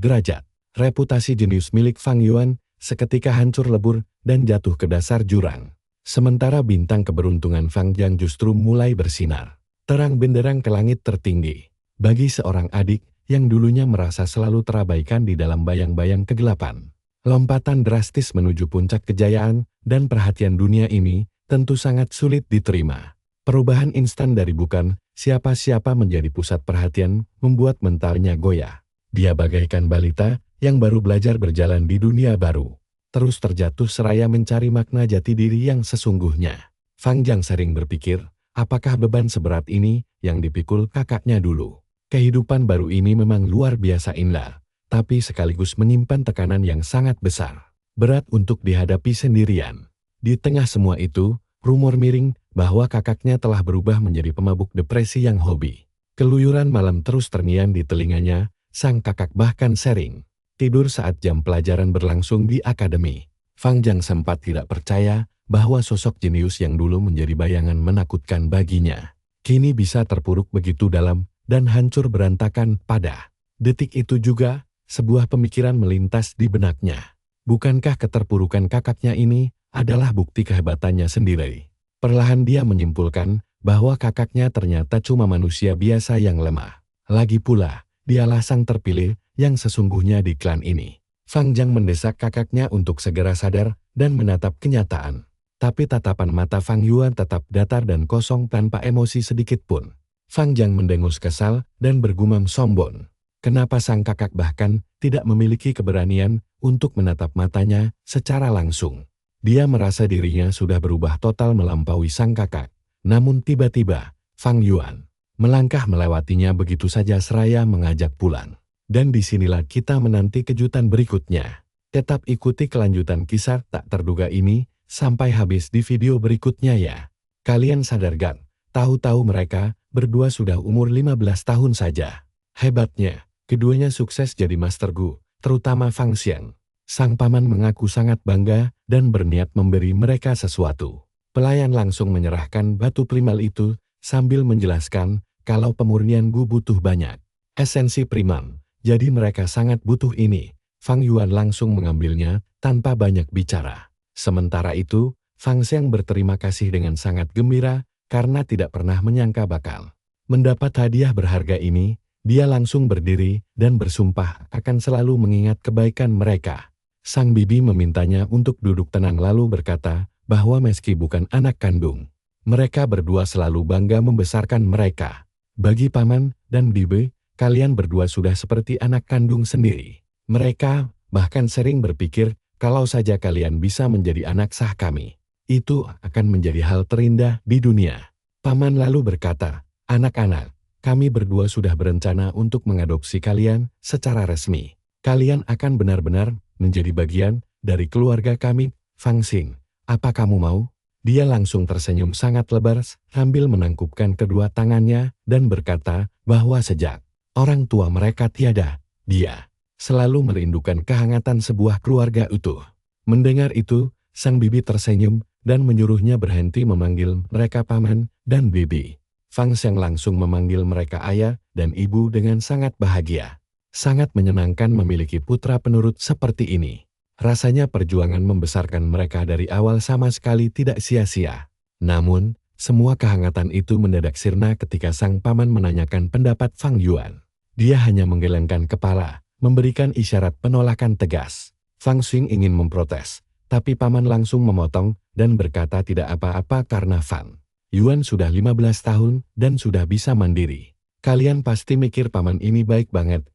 derajat. Reputasi jenius milik Fang Yuan seketika hancur lebur dan jatuh ke dasar jurang. Sementara bintang keberuntungan Fang Jiang justru mulai bersinar terang benderang ke langit tertinggi. Bagi seorang adik yang dulunya merasa selalu terabaikan di dalam bayang-bayang kegelapan, lompatan drastis menuju puncak kejayaan dan perhatian dunia ini tentu sangat sulit diterima. Perubahan instan dari bukan siapa-siapa menjadi pusat perhatian membuat mentalnya goyah. Dia bagaikan balita yang baru belajar berjalan di dunia baru, terus terjatuh seraya mencari makna jati diri yang sesungguhnya. Fang Jiang sering berpikir, apakah beban seberat ini yang dipikul kakaknya dulu? Kehidupan baru ini memang luar biasa indah, tapi sekaligus menyimpan tekanan yang sangat besar. Berat untuk dihadapi sendirian. Di tengah semua itu, rumor miring bahwa kakaknya telah berubah menjadi pemabuk depresi yang hobi. Keluyuran malam terus terngiang di telinganya, sang kakak bahkan sering tidur saat jam pelajaran berlangsung di akademi. Fang Jiang sempat tidak percaya bahwa sosok jenius yang dulu menjadi bayangan menakutkan baginya, kini bisa terpuruk begitu dalam dan hancur berantakan pada detik itu juga. Sebuah pemikiran melintas di benaknya. Bukankah keterpurukan kakaknya ini adalah bukti kehebatannya sendiri? Perlahan dia menyimpulkan bahwa kakaknya ternyata cuma manusia biasa yang lemah. Lagi pula, dialah sang terpilih yang sesungguhnya di klan ini. Fang Jiang mendesak kakaknya untuk segera sadar dan menatap kenyataan. Tapi tatapan mata Fang Yuan tetap datar dan kosong tanpa emosi sedikit pun. Fang Jiang mendengus kesal dan bergumam sombong. Kenapa sang kakak bahkan tidak memiliki keberanian untuk menatap matanya secara langsung? Dia merasa dirinya sudah berubah total melampaui sang kakak. Namun tiba-tiba, Fang Yuan melangkah melewatinya begitu saja seraya mengajak pulang. Dan disinilah kita menanti kejutan berikutnya. Tetap ikuti kelanjutan kisah tak terduga ini sampai habis di video berikutnya ya. Kalian sadar gak? Tahu-tahu mereka berdua sudah umur 15 tahun saja. Hebatnya, keduanya sukses jadi Master Gu, terutama Fang Xiang. Sang paman mengaku sangat bangga dan berniat memberi mereka sesuatu. Pelayan langsung menyerahkan batu primal itu sambil menjelaskan kalau pemurnian Gu butuh banyak esensi primal, jadi mereka sangat butuh ini. Fang Yuan langsung mengambilnya tanpa banyak bicara. Sementara itu, Fang Xiang berterima kasih dengan sangat gembira karena tidak pernah menyangka bakal mendapat hadiah berharga ini. Dia langsung berdiri dan bersumpah akan selalu mengingat kebaikan mereka. Sang bibi memintanya untuk duduk tenang lalu berkata bahwa meski bukan anak kandung, mereka berdua selalu bangga membesarkan mereka. Bagi paman dan bibi, kalian berdua sudah seperti anak kandung sendiri. Mereka bahkan sering berpikir kalau saja kalian bisa menjadi anak sah kami, itu akan menjadi hal terindah di dunia. Paman lalu berkata, anak-anak, kami berdua sudah berencana untuk mengadopsi kalian secara resmi. Kalian akan benar-benar menjadi bagian dari keluarga kami. Fang Xing, apa kamu mau? Dia langsung tersenyum sangat lebar sambil menangkupkan kedua tangannya dan berkata bahwa sejak orang tua mereka tiada, dia selalu merindukan kehangatan sebuah keluarga utuh. Mendengar itu, sang bibi tersenyum dan menyuruhnya berhenti memanggil mereka paman dan bibi. Fang Xiang langsung memanggil mereka ayah dan ibu dengan sangat bahagia. Sangat menyenangkan memiliki putra penurut seperti ini. Rasanya perjuangan membesarkan mereka dari awal sama sekali tidak sia-sia. Namun, semua kehangatan itu mendadak sirna ketika sang paman menanyakan pendapat Fang Yuan. Dia hanya menggelengkan kepala, memberikan isyarat penolakan tegas. Fang Xing ingin memprotes, tapi paman langsung memotong dan berkata tidak apa-apa karena Fang Yuan sudah 15 tahun dan sudah bisa mandiri. Kalian pasti mikir paman ini baik banget.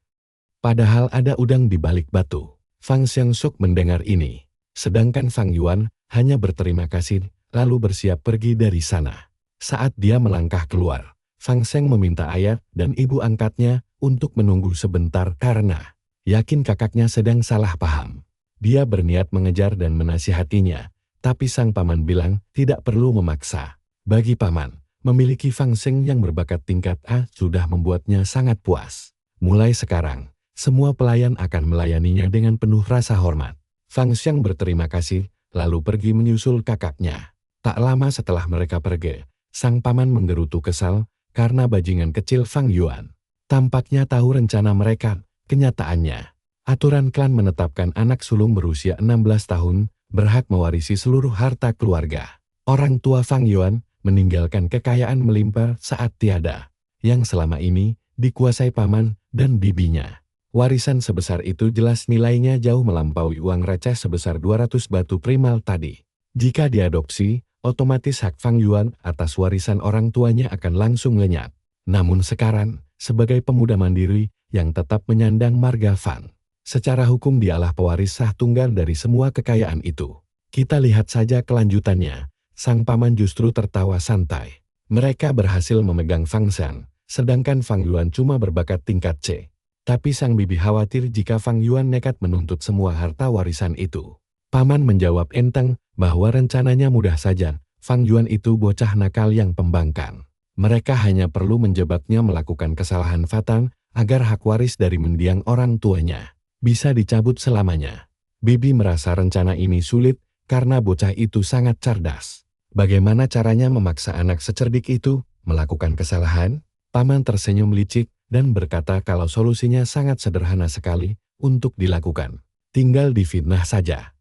Padahal ada udang di balik batu. Fang Xiang shock mendengar ini. Sedangkan Fang Yuan hanya berterima kasih lalu bersiap pergi dari sana. Saat dia melangkah keluar, Fang Xiang meminta ayah dan ibu angkatnya untuk menunggu sebentar karena yakin kakaknya sedang salah paham. Dia berniat mengejar dan menasihatinya, tapi sang paman bilang tidak perlu memaksa. Bagi paman, memiliki Fang Xiang yang berbakat tingkat A sudah membuatnya sangat puas. Mulai sekarang, semua pelayan akan melayaninya dengan penuh rasa hormat. Fang Xiang berterima kasih, lalu pergi menyusul kakaknya. Tak lama setelah mereka pergi, sang paman menggerutu kesal karena bajingan kecil Fang Yuan tampaknya tahu rencana mereka. Kenyataannya, aturan klan menetapkan anak sulung berusia 16 tahun berhak mewarisi seluruh harta keluarga. Orang tua Fang Yuan meninggalkan kekayaan melimpah saat tiada, yang selama ini dikuasai paman dan bibinya. Warisan sebesar itu jelas nilainya jauh melampaui uang receh sebesar 200 batu primal tadi. Jika diadopsi, otomatis hak Fang Yuan atas warisan orang tuanya akan langsung lenyap. Namun sekarang, sebagai pemuda mandiri yang tetap menyandang marga Fang, secara hukum dialah pewaris sah tunggal dari semua kekayaan itu. Kita lihat saja kelanjutannya. Sang paman justru tertawa santai. Mereka berhasil memegang Fang Xiang, sedangkan Fang Yuan cuma berbakat tingkat C. Tapi sang bibi khawatir jika Fang Yuan nekat menuntut semua harta warisan itu. Paman menjawab enteng bahwa rencananya mudah saja. Fang Yuan itu bocah nakal yang pembangkang. Mereka hanya perlu menjebaknya melakukan kesalahan fatal agar hak waris dari mendiang orang tuanya bisa dicabut selamanya. Bibi merasa rencana ini sulit karena bocah itu sangat cerdas. Bagaimana caranya memaksa anak secerdik itu melakukan kesalahan? Paman tersenyum licik dan berkata kalau solusinya sangat sederhana sekali untuk dilakukan. Tinggal difitnah saja.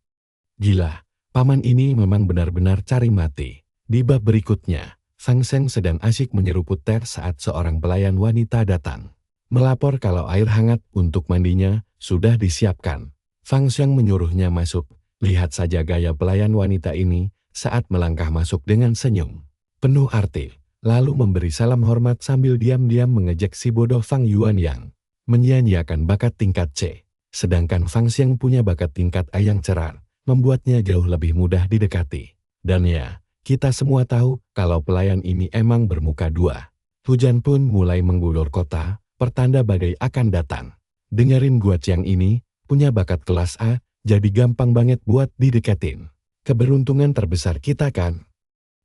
Gila, paman ini memang benar-benar cari mati. Di bab berikutnya, Fang Xiang sedang asyik menyeruput teh saat seorang pelayan wanita datang. Melapor kalau air hangat untuk mandinya sudah disiapkan. Fang Xiang menyuruhnya masuk. Lihat saja gaya pelayan wanita ini saat melangkah masuk dengan senyum penuh arti, lalu memberi salam hormat sambil diam-diam mengejek si bodoh Fang Yuan yang menyia-nyiakan bakat tingkat C. Sedangkan Fang Xiang punya bakat tingkat A yang cerah, membuatnya jauh lebih mudah didekati. Dan ya, kita semua tahu kalau pelayan ini emang bermuka dua. Hujan pun mulai menggulur kota, pertanda badai akan datang. Dengerin gua Ciang ini, punya bakat kelas A, jadi gampang banget buat dideketin. Keberuntungan terbesar kita kan?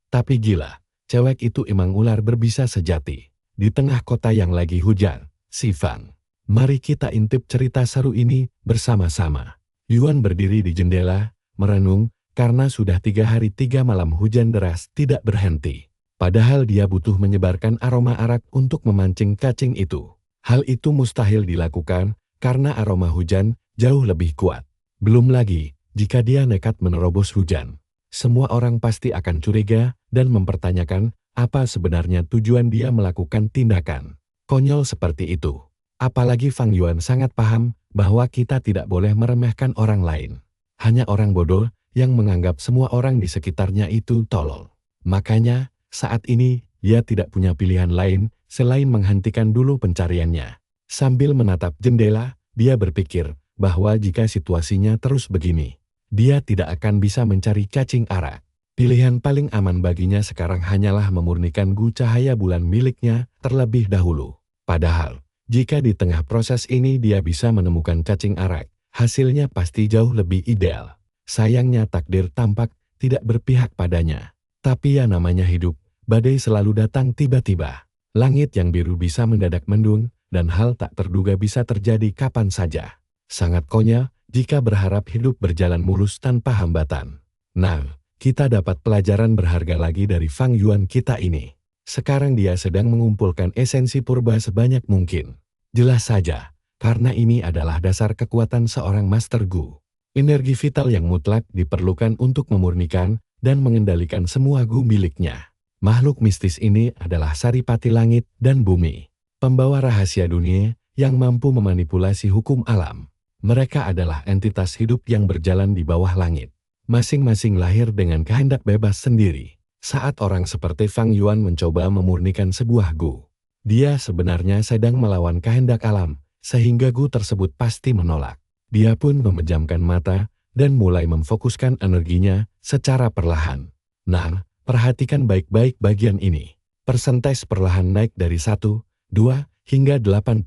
Tapi gila, cewek itu emang ular berbisa sejati. Di tengah kota yang lagi hujan, si Fang. Mari kita intip cerita seru ini bersama-sama. Yuan berdiri di jendela, merenung, karena sudah 3 hari 3 malam hujan deras tidak berhenti. Padahal dia butuh menyebarkan aroma arak untuk memancing cacing itu. Hal itu mustahil dilakukan, karena aroma hujan jauh lebih kuat. Belum lagi, jika dia nekat menerobos hujan, semua orang pasti akan curiga dan mempertanyakan apa sebenarnya tujuan dia melakukan tindakan konyol seperti itu. Apalagi Fang Yuan sangat paham bahwa kita tidak boleh meremehkan orang lain. Hanya orang bodoh yang menganggap semua orang di sekitarnya itu tolol. Makanya, saat ini dia tidak punya pilihan lain selain menghentikan dulu pencariannya. Sambil menatap jendela, dia berpikir bahwa jika situasinya terus begini, dia tidak akan bisa mencari cacing arak. Pilihan paling aman baginya sekarang hanyalah memurnikan cahaya bulan miliknya terlebih dahulu. Padahal, jika di tengah proses ini dia bisa menemukan cacing arak, hasilnya pasti jauh lebih ideal. Sayangnya takdir tampak tidak berpihak padanya. Tapi ya namanya hidup, badai selalu datang tiba-tiba. Langit yang biru bisa mendadak mendung, dan hal tak terduga bisa terjadi kapan saja. Sangat konyol jika berharap hidup berjalan mulus tanpa hambatan. Nah, kita dapat pelajaran berharga lagi dari Fang Yuan kita ini. Sekarang dia sedang mengumpulkan esensi purba sebanyak mungkin. Jelas saja, karena ini adalah dasar kekuatan seorang Master Gu. Energi vital yang mutlak diperlukan untuk memurnikan dan mengendalikan semua Gu miliknya. Makhluk mistis ini adalah Saripati Langit dan Bumi, pembawa rahasia dunia yang mampu memanipulasi hukum alam. Mereka adalah entitas hidup yang berjalan di bawah langit. Masing-masing lahir dengan kehendak bebas sendiri. Saat orang seperti Fang Yuan mencoba memurnikan sebuah Gu, dia sebenarnya sedang melawan kehendak alam, sehingga Gu tersebut pasti menolak. Dia pun memejamkan mata dan mulai memfokuskan energinya secara perlahan. Nah, perhatikan baik-baik bagian ini. Persentase perlahan naik dari 1, 2, hingga 8%.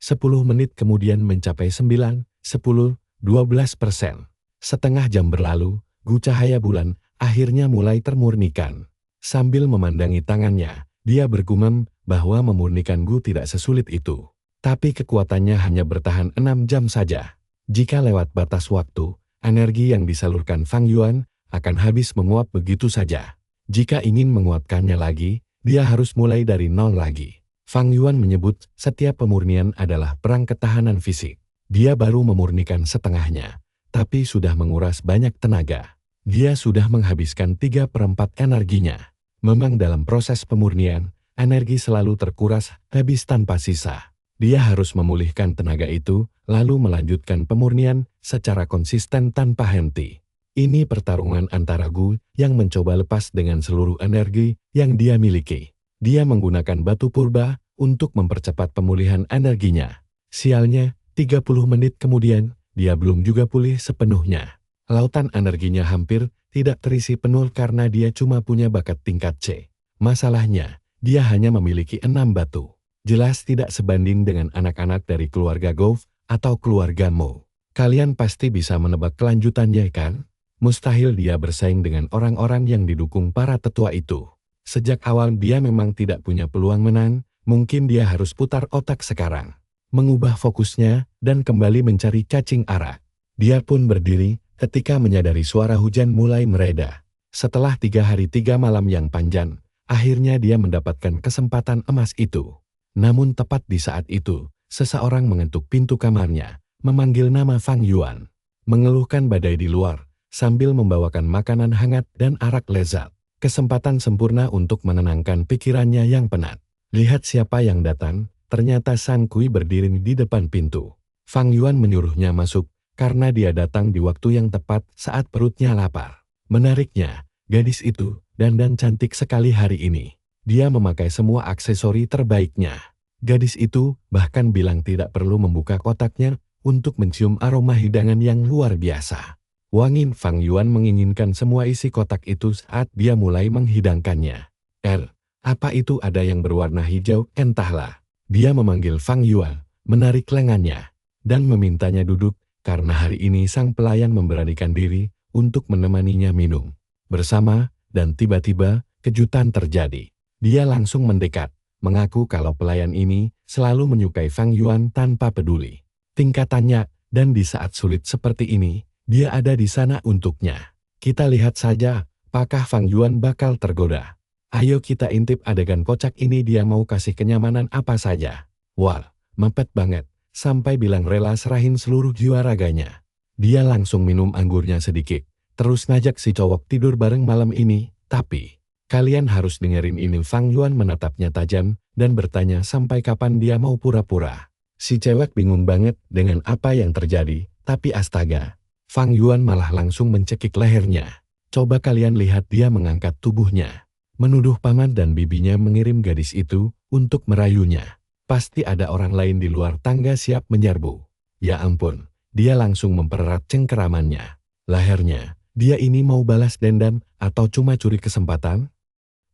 10 menit kemudian mencapai 9, 10, 12%. Setengah jam berlalu, Gu cahaya bulan akhirnya mulai termurnikan. Sambil memandangi tangannya, dia bergumam bahwa memurnikan Gu tidak sesulit itu. Tapi kekuatannya hanya bertahan 6 jam saja. Jika lewat batas waktu, energi yang disalurkan Fang Yuan akan habis menguap begitu saja. Jika ingin menguatkannya lagi, dia harus mulai dari nol lagi. Fang Yuan menyebut setiap pemurnian adalah perang ketahanan fisik. Dia baru memurnikan setengahnya, tapi sudah menguras banyak tenaga. Dia sudah menghabiskan 3/4 energinya. Memang dalam proses pemurnian, energi selalu terkuras habis tanpa sisa. Dia harus memulihkan tenaga itu, lalu melanjutkan pemurnian secara konsisten tanpa henti. Ini pertarungan antara Gu yang mencoba lepas dengan seluruh energi yang dia miliki. Dia menggunakan batu purba untuk mempercepat pemulihan energinya. Sialnya, 30 menit kemudian, dia belum juga pulih sepenuhnya. Lautan energinya hampir tidak terisi penuh karena dia cuma punya bakat tingkat C. Masalahnya, dia hanya memiliki 6 batu. Jelas tidak sebanding dengan anak-anak dari keluarga Gove atau keluarga Mo. Kalian pasti bisa menebak kelanjutannya kan? Mustahil dia bersaing dengan orang-orang yang didukung para tetua itu. Sejak awal dia memang tidak punya peluang menang, mungkin dia harus putar otak sekarang. Mengubah fokusnya dan kembali mencari cacing arak. Dia pun berdiri ketika menyadari suara hujan mulai mereda. Setelah 3 hari 3 malam yang panjang, akhirnya dia mendapatkan kesempatan emas itu. Namun tepat di saat itu, seseorang mengetuk pintu kamarnya, memanggil nama Fang Yuan. Mengeluhkan badai di luar, sambil membawakan makanan hangat dan arak lezat. Kesempatan sempurna untuk menenangkan pikirannya yang penat. Lihat siapa yang datang, ternyata Sang Kui berdiri di depan pintu. Fang Yuan menyuruhnya masuk, karena dia datang di waktu yang tepat saat perutnya lapar. Menariknya, gadis itu dandan cantik sekali hari ini. Dia memakai semua aksesori terbaiknya. Gadis itu bahkan bilang tidak perlu membuka kotaknya untuk mencium aroma hidangan yang luar biasa. Wangi Fang Yuan menginginkan semua isi kotak itu saat dia mulai menghidangkannya. Apa itu ada yang berwarna hijau? Entahlah. Dia memanggil Fang Yuan, menarik lengannya, dan memintanya duduk karena hari ini sang pelayan memberanikan diri untuk menemaninya minum bersama, dan tiba-tiba kejutan terjadi. Dia langsung mendekat, mengaku kalau pelayan ini selalu menyukai Fang Yuan tanpa peduli tingkatannya, dan di saat sulit seperti ini, dia ada di sana untuknya. Kita lihat saja, apakah Fang Yuan bakal tergoda. Ayo kita intip adegan kocak ini, dia mau kasih kenyamanan apa saja. Wah, mepet banget, sampai bilang rela serahin seluruh jiwa raganya. Dia langsung minum anggurnya sedikit, terus ngajak si cowok tidur bareng malam ini, tapi kalian harus dengerin ini. Fang Yuan menatapnya tajam dan bertanya sampai kapan dia mau pura-pura. Si cewek bingung banget dengan apa yang terjadi, tapi astaga, Fang Yuan malah langsung mencekik lehernya. Coba kalian lihat, dia mengangkat tubuhnya, menuduh paman dan bibinya mengirim gadis itu untuk merayunya. Pasti ada orang lain di luar tangga siap menyerbu. Ya ampun, dia langsung mempererat cengkeramannya. Lehernya, dia ini mau balas dendam atau cuma curi kesempatan?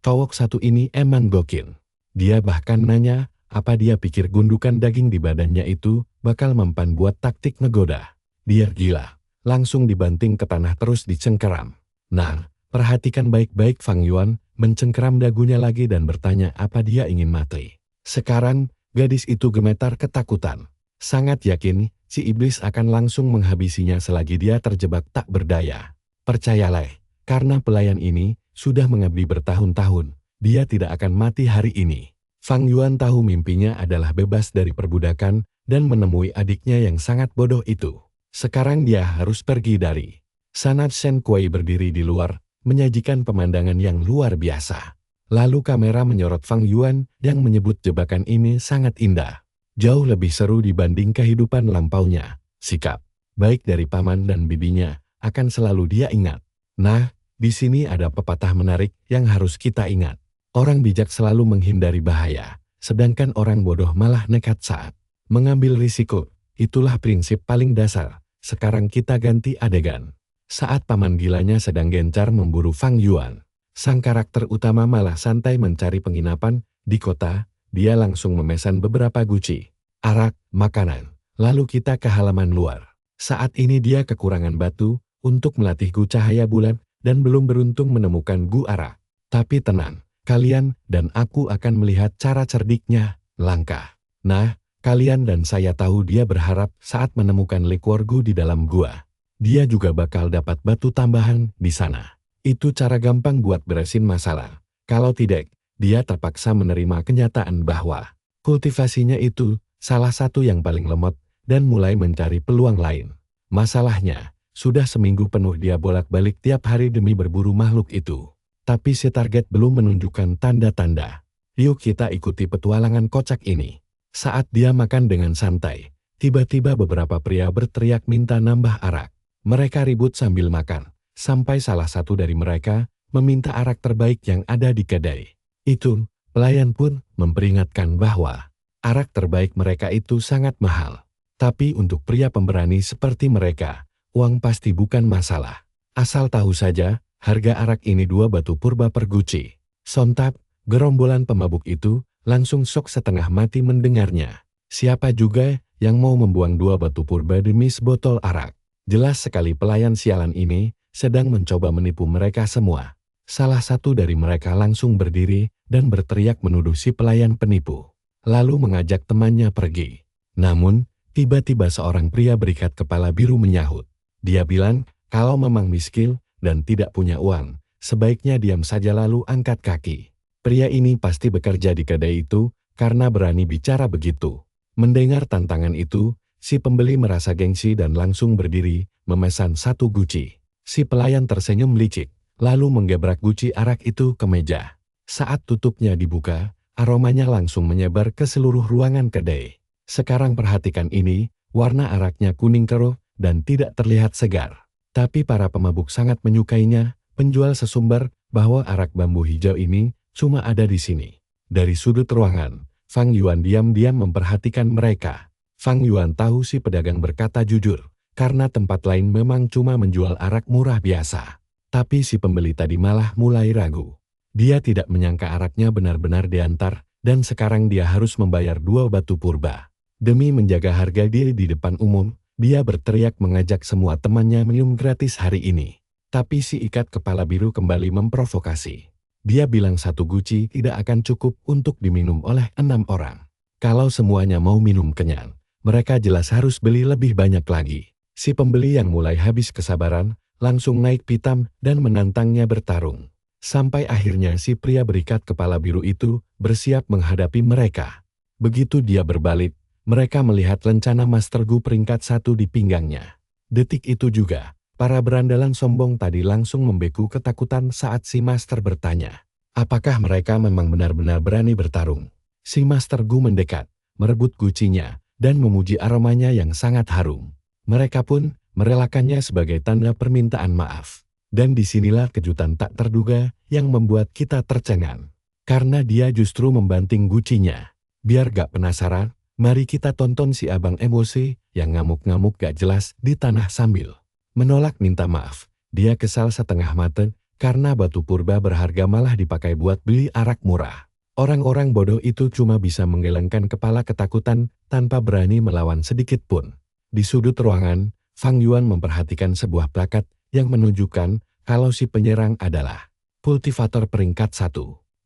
Cowok satu ini emang gokil. Dia bahkan nanya, apa dia pikir gundukan daging di badannya itu bakal mempan buat taktik ngegoda. Dia gila, langsung dibanting ke tanah terus dicengkeram. Nah, Perhatikan baik-baik. Fang Yuan mencengkeram dagunya lagi dan bertanya apa dia ingin mati. Sekarang, gadis itu gemetar ketakutan. Sangat yakin, si iblis akan langsung menghabisinya selagi dia terjebak tak berdaya. Percayalah, karena pelayan ini sudah mengabdi bertahun-tahun, dia tidak akan mati hari ini. Fang Yuan tahu mimpinya adalah bebas dari perbudakan dan menemui adiknya yang sangat bodoh itu. Sekarang dia harus pergi dari sana. Shen Kuai berdiri di luar, menyajikan pemandangan yang luar biasa. Lalu kamera menyorot Fang Yuan yang menyebut jebakan ini sangat indah. Jauh lebih seru dibanding kehidupan lampaunya. Sikap baik dari paman dan bibinya akan selalu dia ingat. Nah, di sini ada pepatah menarik yang harus kita ingat. Orang bijak selalu menghindari bahaya, sedangkan orang bodoh malah nekat saat mengambil risiko. Itulah prinsip paling dasar. Sekarang kita ganti adegan. Saat paman gilanya sedang gencar memburu Fang Yuan, sang karakter utama malah santai mencari penginapan di kota. Dia langsung memesan beberapa guci arak, makanan. Lalu kita ke halaman luar. Saat ini dia kekurangan batu untuk melatih Gu Cahaya Bulan dan belum beruntung menemukan Gu Arak. Tapi tenang, kalian dan aku akan melihat cara cerdiknya, langkah. Nah, kalian dan saya tahu dia berharap saat menemukan liquor Gu di dalam gua. Dia juga bakal dapat batu tambahan di sana. Itu cara gampang buat beresin masalah. Kalau tidak, dia terpaksa menerima kenyataan bahwa kultivasinya itu salah satu yang paling lemot dan mulai mencari peluang lain. Masalahnya, sudah seminggu penuh dia bolak-balik tiap hari demi berburu makhluk itu. Tapi si target belum menunjukkan tanda-tanda. Yuk kita ikuti petualangan kocak ini. Saat dia makan dengan santai, tiba-tiba beberapa pria berteriak minta nambah arak. Mereka ribut sambil makan, sampai salah satu dari mereka meminta arak terbaik yang ada di kedai. Itu, pelayan pun memperingatkan bahwa arak terbaik mereka itu sangat mahal. Tapi untuk pria pemberani seperti mereka, uang pasti bukan masalah. Asal tahu saja, harga arak ini 2 batu purba per guci. Sontak, gerombolan pemabuk itu langsung syok setengah mati mendengarnya. Siapa juga yang mau membuang 2 batu purba demi sebotol arak? Jelas sekali pelayan sialan ini sedang mencoba menipu mereka semua. Salah satu dari mereka langsung berdiri dan berteriak menuduh si pelayan penipu, lalu mengajak temannya pergi. Namun, tiba-tiba seorang pria berikat kepala biru menyahut. Dia bilang, kalau memang miskin dan tidak punya uang, sebaiknya diam saja lalu angkat kaki. Pria ini pasti bekerja di kedai itu karena berani bicara begitu. Mendengar tantangan itu, si pembeli merasa gengsi dan langsung berdiri, memesan 1 guci. Si pelayan tersenyum licik, lalu menggebrak guci arak itu ke meja. Saat tutupnya dibuka, aromanya langsung menyebar ke seluruh ruangan kedai. Sekarang perhatikan ini, warna araknya kuning keruh dan tidak terlihat segar. Tapi para pemabuk sangat menyukainya. Penjual sesumbar bahwa arak bambu hijau ini cuma ada di sini. Dari sudut ruangan, Fang Yuan diam-diam memperhatikan mereka. Fang Yuan tahu si pedagang berkata jujur, karena tempat lain memang cuma menjual arak murah biasa. Tapi si pembeli tadi malah mulai ragu. Dia tidak menyangka araknya benar-benar diantar, dan sekarang dia harus membayar 2 batu purba. Demi menjaga harga diri di depan umum, dia berteriak mengajak semua temannya minum gratis hari ini. Tapi si ikat kepala biru kembali memprovokasi. Dia bilang 1 guci tidak akan cukup untuk diminum oleh 6 orang. Kalau semuanya mau minum kenyang, mereka jelas harus beli lebih banyak lagi. Si pembeli yang mulai habis kesabaran, langsung naik pitam dan menantangnya bertarung. Sampai akhirnya si pria berikat kepala biru itu bersiap menghadapi mereka. Begitu dia berbalik, mereka melihat lencana Master Gu peringkat 1 di pinggangnya. Detik itu juga, para berandalan sombong tadi langsung membeku ketakutan saat si Master bertanya, apakah mereka memang benar-benar berani bertarung? Si Master Gu mendekat, merebut gucinya, dan memuji aromanya yang sangat harum. Mereka pun merelakannya sebagai tanda permintaan maaf. Dan disinilah kejutan tak terduga yang membuat kita tercengang. Karena dia justru membanting gucinya. Biar gak penasaran, mari kita tonton si abang emosi yang ngamuk-ngamuk gak jelas di tanah sambil menolak minta maaf. Dia kesal setengah mata karena batu purba berharga malah dipakai buat beli arak murah. Orang-orang bodoh itu cuma bisa menggelengkan kepala ketakutan tanpa berani melawan sedikit pun. Di sudut ruangan, Fang Yuan memperhatikan sebuah plakat yang menunjukkan kalau si penyerang adalah kultivator peringkat 1.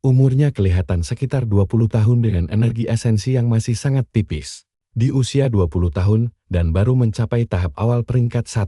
Umurnya kelihatan sekitar 20 tahun dengan energi esensi yang masih sangat tipis. Di usia 20 tahun dan baru mencapai tahap awal peringkat 1.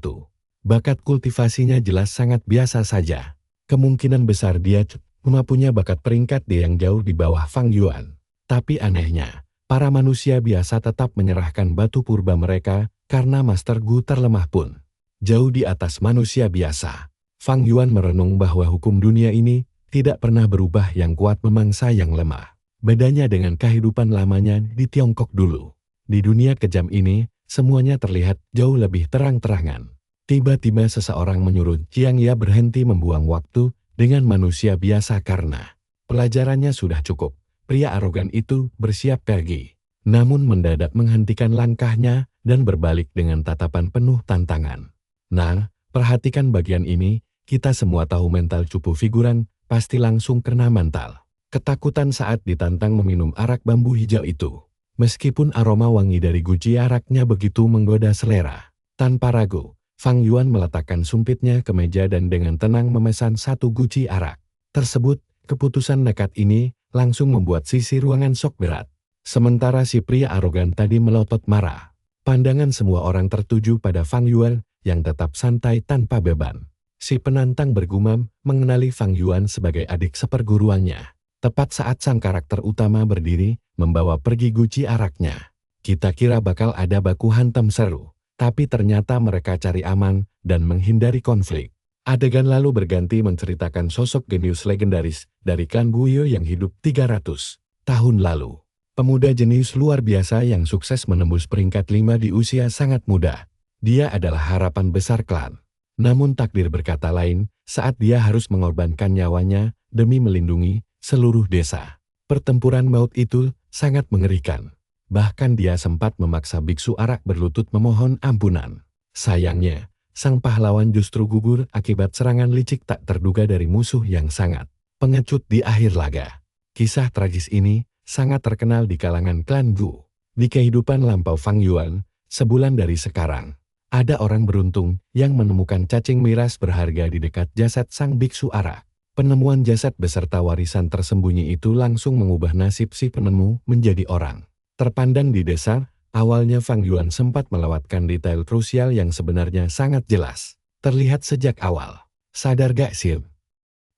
Bakat kultivasinya jelas sangat biasa saja. Kemungkinan besar dia cuma punya bakat peringkat D yang jauh di bawah Fang Yuan. Tapi anehnya, para manusia biasa tetap menyerahkan batu purba mereka karena Master Gu terlemah pun jauh di atas manusia biasa. Fang Yuan merenung bahwa hukum dunia ini tidak pernah berubah, yang kuat memangsa yang lemah. Bedanya dengan kehidupan lamanya di Tiongkok dulu. Di dunia kejam ini, semuanya terlihat jauh lebih terang-terangan. Tiba-tiba seseorang menyuruh Jiang Ya berhenti membuang waktu dengan manusia biasa karena pelajarannya sudah cukup. Pria arogan itu bersiap pergi, namun mendadak menghentikan langkahnya dan berbalik dengan tatapan penuh tantangan. Nah, perhatikan bagian ini, kita semua tahu mental cupu figuran pasti langsung kena mental. Ketakutan saat ditantang meminum arak bambu hijau itu. Meskipun aroma wangi dari guci araknya begitu menggoda selera. Tanpa ragu, Fang Yuan meletakkan sumpitnya ke meja dan dengan tenang memesan 1 guci arak. Tersebut, keputusan nekat ini langsung membuat sisi ruangan sok berat. Sementara si pria arogan tadi melotot marah. Pandangan semua orang tertuju pada Fang Yuan yang tetap santai tanpa beban. Si penantang bergumam mengenali Fang Yuan sebagai adik seperguruannya. Tepat saat sang karakter utama berdiri, membawa pergi guci araknya. Kita kira bakal ada baku hantam seru, tapi ternyata mereka cari aman dan menghindari konflik. Adegan lalu berganti menceritakan sosok genius legendaris dari klan Guyo yang hidup 300 tahun lalu. Pemuda jenius luar biasa yang sukses menembus peringkat 5 di usia sangat muda. Dia adalah harapan besar klan. Namun takdir berkata lain saat dia harus mengorbankan nyawanya demi melindungi seluruh desa. Pertempuran maut itu sangat mengerikan. Bahkan dia sempat memaksa biksu arak berlutut memohon ampunan. Sayangnya, sang pahlawan justru gugur akibat serangan licik tak terduga dari musuh yang sangat pengecut di akhir laga. Kisah tragis ini sangat terkenal di kalangan klan Gu. Di kehidupan lampau Fang Yuan, sebulan dari sekarang, ada orang beruntung yang menemukan cacing miras berharga di dekat jasad sang biksu arak. Penemuan jasad beserta warisan tersembunyi itu langsung mengubah nasib si penemu menjadi orang terpandang di desa. Awalnya Fang Yuan sempat melewatkan detail krusial yang sebenarnya sangat jelas terlihat sejak awal. Sadar gak sih?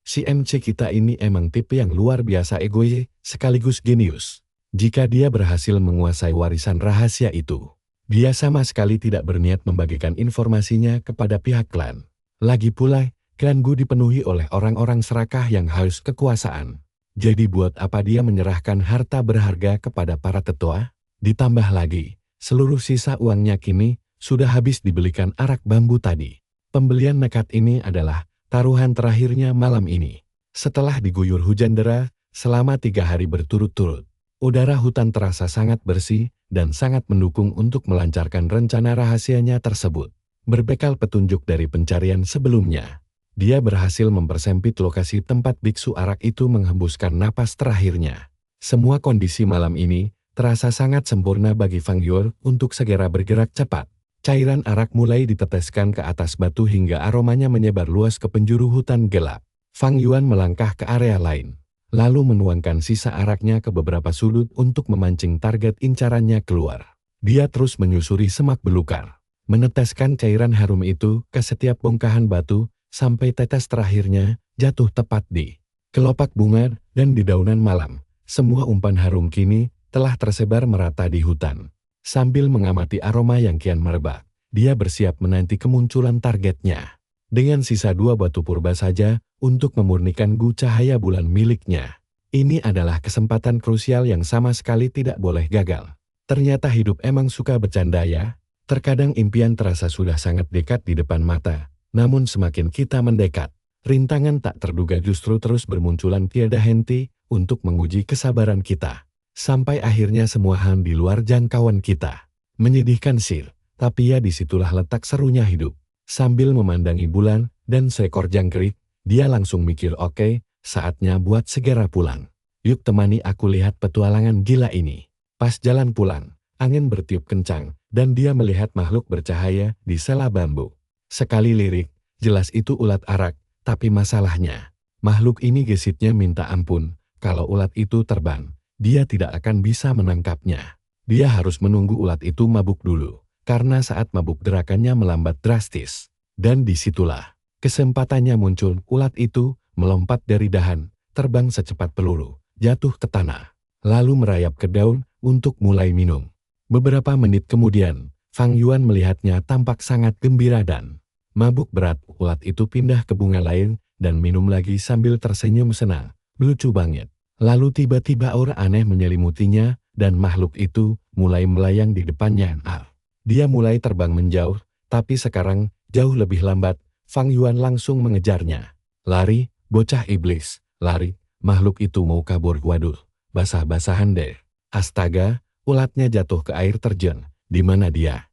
Si MC kita ini emang tipe yang luar biasa egois sekaligus genius. Jika dia berhasil menguasai warisan rahasia itu, dia sama sekali tidak berniat membagikan informasinya kepada pihak klan. Lagi pula, klan Gu dipenuhi oleh orang-orang serakah yang haus kekuasaan. Jadi buat apa dia menyerahkan harta berharga kepada para tetua? Ditambah lagi, seluruh sisa uangnya kini sudah habis dibelikan arak bambu tadi. Pembelian nekat ini adalah taruhan terakhirnya malam ini. Setelah diguyur hujan deras selama 3 hari berturut-turut, udara hutan terasa sangat bersih dan sangat mendukung untuk melancarkan rencana rahasianya tersebut. Berbekal petunjuk dari pencarian sebelumnya, dia berhasil mempersempit lokasi tempat biksu arak itu menghembuskan napas terakhirnya. Semua kondisi malam ini terasa sangat sempurna bagi Fang Yuan untuk segera bergerak cepat. Cairan arak mulai diteteskan ke atas batu hingga aromanya menyebar luas ke penjuru hutan gelap. Fang Yuan melangkah ke area lain, lalu menuangkan sisa araknya ke beberapa sudut untuk memancing target incarannya keluar. Dia terus menyusuri semak belukar, meneteskan cairan harum itu ke setiap bongkahan batu sampai tetes terakhirnya jatuh tepat di kelopak bunga dan di daunan malam. Semua umpan harum kini telah tersebar merata di hutan. Sambil mengamati aroma yang kian merebak, dia bersiap menanti kemunculan targetnya. Dengan sisa 2 batu purba saja untuk memurnikan Gu cahaya bulan miliknya. Ini adalah kesempatan krusial yang sama sekali tidak boleh gagal. Ternyata hidup emang suka bercanda ya. Terkadang impian terasa sudah sangat dekat di depan mata. Namun semakin kita mendekat, rintangan tak terduga justru terus bermunculan tiada henti untuk menguji kesabaran kita. Sampai akhirnya semua hal di luar jangkauan kita. Menyedihkan sih, tapi ya disitulah letak serunya hidup. Sambil memandangi bulan dan seekor jangkrik, dia langsung mikir oke, saatnya buat segera pulang. Yuk temani aku lihat petualangan gila ini. Pas jalan pulang, angin bertiup kencang, dan dia melihat makhluk bercahaya di sela bambu. Sekali lirik, jelas itu ulat arak, Tapi masalahnya, makhluk ini gesitnya minta ampun. Kalau ulat itu terbang, dia tidak akan bisa menangkapnya. Dia harus menunggu ulat itu mabuk dulu, karena saat mabuk gerakannya melambat drastis. Dan disitulah kesempatannya muncul. Ulat itu melompat dari dahan, terbang secepat peluru, jatuh ke tanah, lalu merayap ke daun untuk mulai minum. Beberapa menit kemudian, Fang Yuan melihatnya tampak sangat gembira dan mabuk berat. Ulat itu pindah ke bunga lain dan minum lagi sambil tersenyum senang. Lucu banget. Lalu tiba-tiba aura aneh menyelimutinya dan makhluk itu mulai melayang di depannya. Dia mulai terbang menjauh, tapi sekarang jauh lebih lambat. Fang Yuan langsung mengejarnya. Lari, bocah iblis, lari. Makhluk itu mau kabur. Waduh, basah-basahan deh. Astaga, ulatnya jatuh ke air terjun. Di mana dia?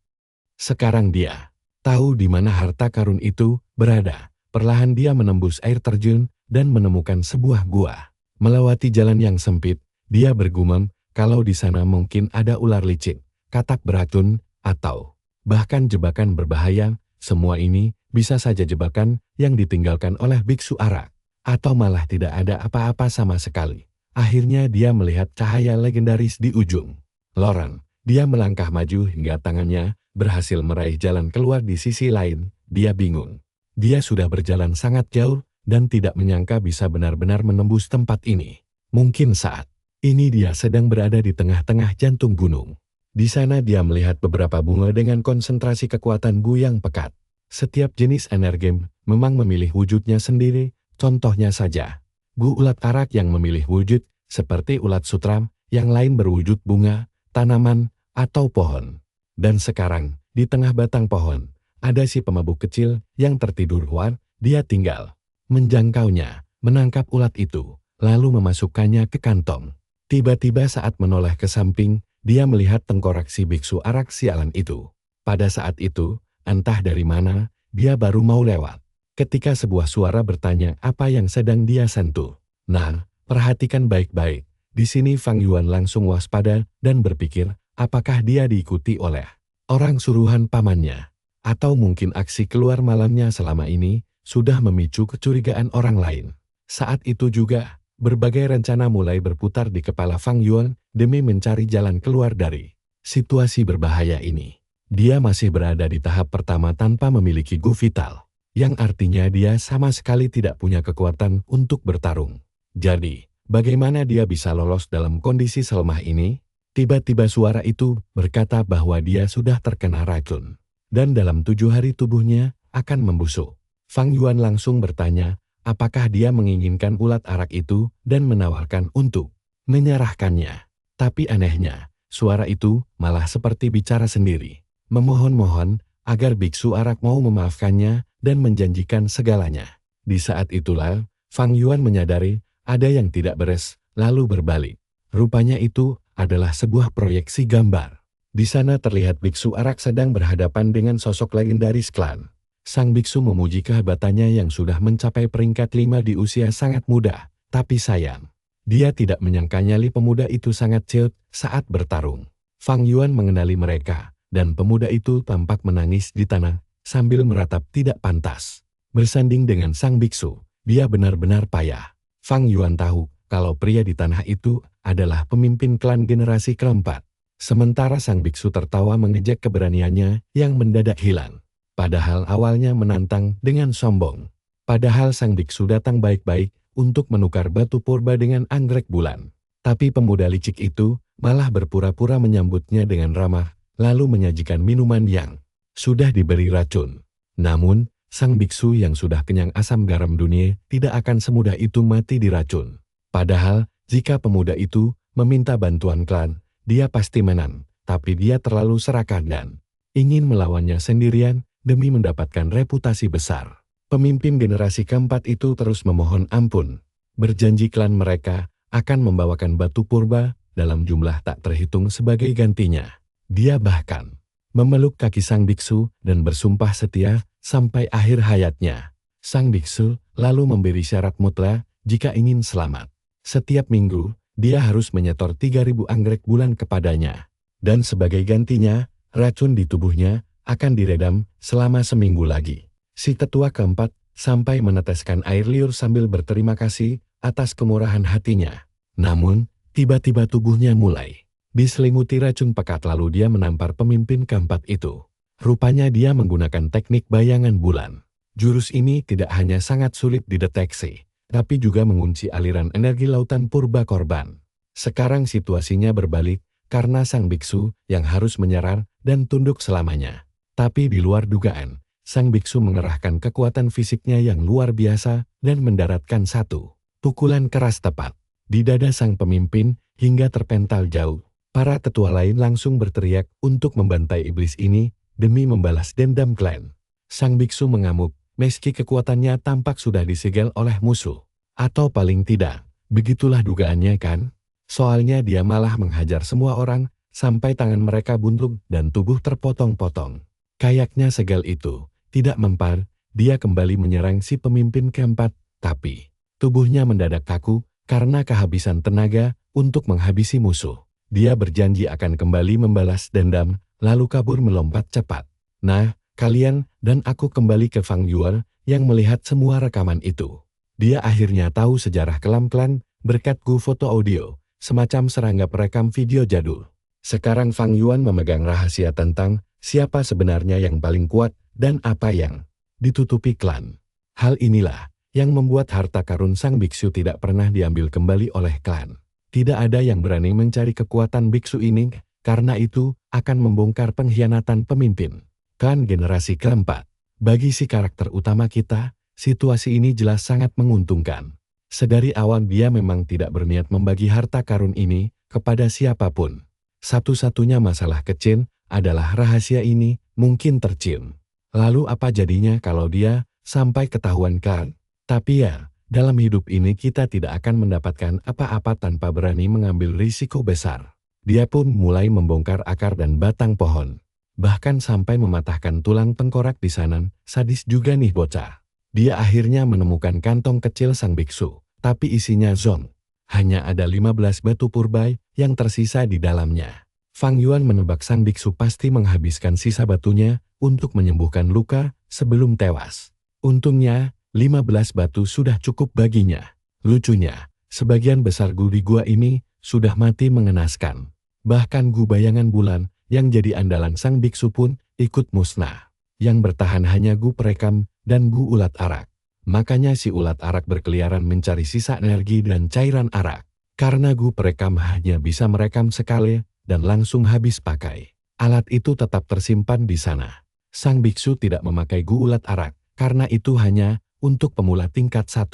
Sekarang dia tahu di mana harta karun itu berada. Perlahan dia menembus air terjun dan menemukan sebuah gua. Melewati jalan yang sempit, dia bergumam kalau di sana mungkin ada ular licik, katak beracun, atau bahkan jebakan berbahaya. Semua ini bisa saja jebakan yang ditinggalkan oleh biksu arak. Atau malah tidak ada apa-apa sama sekali. Akhirnya dia melihat cahaya legendaris di ujung lorong. Dia melangkah maju hingga tangannya berhasil meraih jalan keluar di sisi lain. Dia bingung. Dia sudah berjalan sangat jauh dan tidak menyangka bisa benar-benar menembus tempat ini. Mungkin saat ini dia sedang berada di tengah-tengah jantung gunung. Di sana dia melihat beberapa bunga dengan konsentrasi kekuatan gu yang pekat. Setiap jenis energi memang memilih wujudnya sendiri. Contohnya saja, gu ulat arak yang memilih wujud seperti ulat sutram, yang lain berwujud bunga, tanaman, atau pohon. Dan sekarang, di tengah batang pohon, ada si pemabuk kecil yang tertidur. Dia tinggal menjangkaunya, menangkap ulat itu, lalu memasukkannya ke kantong. Tiba-tiba saat menoleh ke samping, dia melihat tengkorak si biksu arak sialan itu. Pada saat itu, entah dari mana, dia baru mau lewat. Ketika sebuah suara bertanya apa yang sedang dia sentuh. Nah, perhatikan baik-baik. Di sini Fang Yuan langsung waspada dan berpikir, apakah dia diikuti oleh orang suruhan pamannya? Atau mungkin aksi keluar malamnya selama ini sudah memicu kecurigaan orang lain. Saat itu juga, berbagai rencana mulai berputar di kepala Fang Yuan demi mencari jalan keluar dari situasi berbahaya ini. Dia masih berada di tahap pertama tanpa memiliki gu vital, yang artinya dia sama sekali tidak punya kekuatan untuk bertarung. Jadi, bagaimana dia bisa lolos dalam kondisi selemah ini? Tiba-tiba suara itu berkata bahwa dia sudah terkena racun, dan dalam 7 hari tubuhnya akan membusuk. Fang Yuan langsung bertanya, apakah dia menginginkan ulat arak itu dan menawarkan untuk menyerahkannya. Tapi anehnya, suara itu malah seperti bicara sendiri, memohon-mohon agar biksu arak mau memaafkannya dan menjanjikan segalanya. Di saat itulah, Fang Yuan menyadari ada yang tidak beres, lalu berbalik. Rupanya itu adalah sebuah proyeksi gambar. Di sana terlihat biksu arak sedang berhadapan dengan sosok legendaris klan. Sang biksu memuji kehebatannya yang sudah mencapai peringkat 5 di usia sangat muda. Tapi sayang, dia tidak menyangka nyali pemuda itu sangat ciut saat bertarung. Fang Yuan mengenali mereka, dan pemuda itu tampak menangis di tanah sambil meratap tidak pantas. Bersanding dengan sang biksu, dia benar-benar payah. Fang Yuan tahu kalau pria di tanah itu adalah pemimpin klan generasi keempat. Sementara sang biksu tertawa mengejek keberaniannya yang mendadak hilang. Padahal awalnya menantang dengan sombong. Padahal sang biksu datang baik-baik untuk menukar batu purba dengan anggrek bulan. Tapi pemuda licik itu malah berpura-pura menyambutnya dengan ramah, lalu menyajikan minuman yang sudah diberi racun. Namun, sang biksu yang sudah kenyang asam garam dunia tidak akan semudah itu mati diracun. Padahal, jika pemuda itu meminta bantuan klan, dia pasti menang. Tapi dia terlalu serakah dan ingin melawannya sendirian demi mendapatkan reputasi besar. Pemimpin generasi keempat itu terus memohon ampun. Berjanji klan mereka akan membawakan batu purba dalam jumlah tak terhitung sebagai gantinya. Dia bahkan memeluk kaki sang biksu dan bersumpah setia sampai akhir hayatnya. Sang biksu lalu memberi syarat mutlak jika ingin selamat. Setiap minggu, dia harus menyetor 3.000 anggrek bulan kepadanya. Dan sebagai gantinya, racun di tubuhnya akan diredam selama seminggu lagi. Si tetua keempat sampai meneteskan air liur sambil berterima kasih atas kemurahan hatinya. Namun, tiba-tiba tubuhnya mulai diselimuti racun pekat lalu dia menampar pemimpin keempat itu. Rupanya dia menggunakan teknik bayangan bulan. Jurus ini tidak hanya sangat sulit dideteksi, tapi juga mengunci aliran energi lautan purba korban. Sekarang situasinya berbalik, karena sang biksu yang harus menyerah dan tunduk selamanya. Tapi di luar dugaan, sang biksu mengerahkan kekuatan fisiknya yang luar biasa dan mendaratkan satu pukulan keras tepat di dada sang pemimpin hingga terpental jauh. Para tetua lain langsung berteriak untuk membantai iblis ini demi membalas dendam klan. Sang biksu mengamuk, meski kekuatannya tampak sudah disegel oleh musuh. Atau paling tidak, begitulah dugaannya kan? Soalnya dia malah menghajar semua orang, sampai tangan mereka buntung dan tubuh terpotong-potong. Kayaknya segel itu tidak mempan, dia kembali menyerang si pemimpin keempat, tapi tubuhnya mendadak kaku karena kehabisan tenaga untuk menghabisi musuh. Dia berjanji akan kembali membalas dendam, lalu kabur melompat cepat. Nah, kalian dan aku kembali ke Fang Yuan yang melihat semua rekaman itu. Dia akhirnya tahu sejarah kelam klan berkat foto audio, semacam serangga perekam video jadul. Sekarang Fang Yuan memegang rahasia tentang siapa sebenarnya yang paling kuat dan apa yang ditutupi klan. Hal inilah yang membuat harta karun sang biksu tidak pernah diambil kembali oleh klan. Tidak ada yang berani mencari kekuatan biksu ini, karena itu akan membongkar pengkhianatan pemimpin klan generasi keempat. Bagi si karakter utama kita, situasi ini jelas sangat menguntungkan. Sedari awal dia memang tidak berniat membagi harta karun ini kepada siapapun. Satu-satunya masalah kecil adalah rahasia ini mungkin tercium. Lalu apa jadinya kalau dia sampai ketahuan kan? Tapi ya, dalam hidup ini kita tidak akan mendapatkan apa-apa tanpa berani mengambil risiko besar. Dia pun mulai membongkar akar dan batang pohon. Bahkan sampai mematahkan tulang tengkorak di sana, sadis juga nih bocah. Dia akhirnya menemukan kantong kecil sang biksu, tapi isinya zong. Hanya ada 15 batu purba yang tersisa di dalamnya. Fang Yuan menebak sang biksu pasti menghabiskan sisa batunya untuk menyembuhkan luka sebelum tewas. Untungnya, 15 batu sudah cukup baginya. Lucunya, sebagian besar gu di gua ini sudah mati mengenaskan. Bahkan gu bayangan bulan yang jadi andalan sang biksu pun ikut musnah. Yang bertahan hanya gu perekam dan gu ulat arak. Makanya si ulat arak berkeliaran mencari sisa energi dan cairan arak. Karena gu perekam hanya bisa merekam sekali dan langsung habis pakai. Alat itu tetap tersimpan di sana. Sang biksu tidak memakai gu ulat arak, karena itu hanya untuk pemula tingkat 1.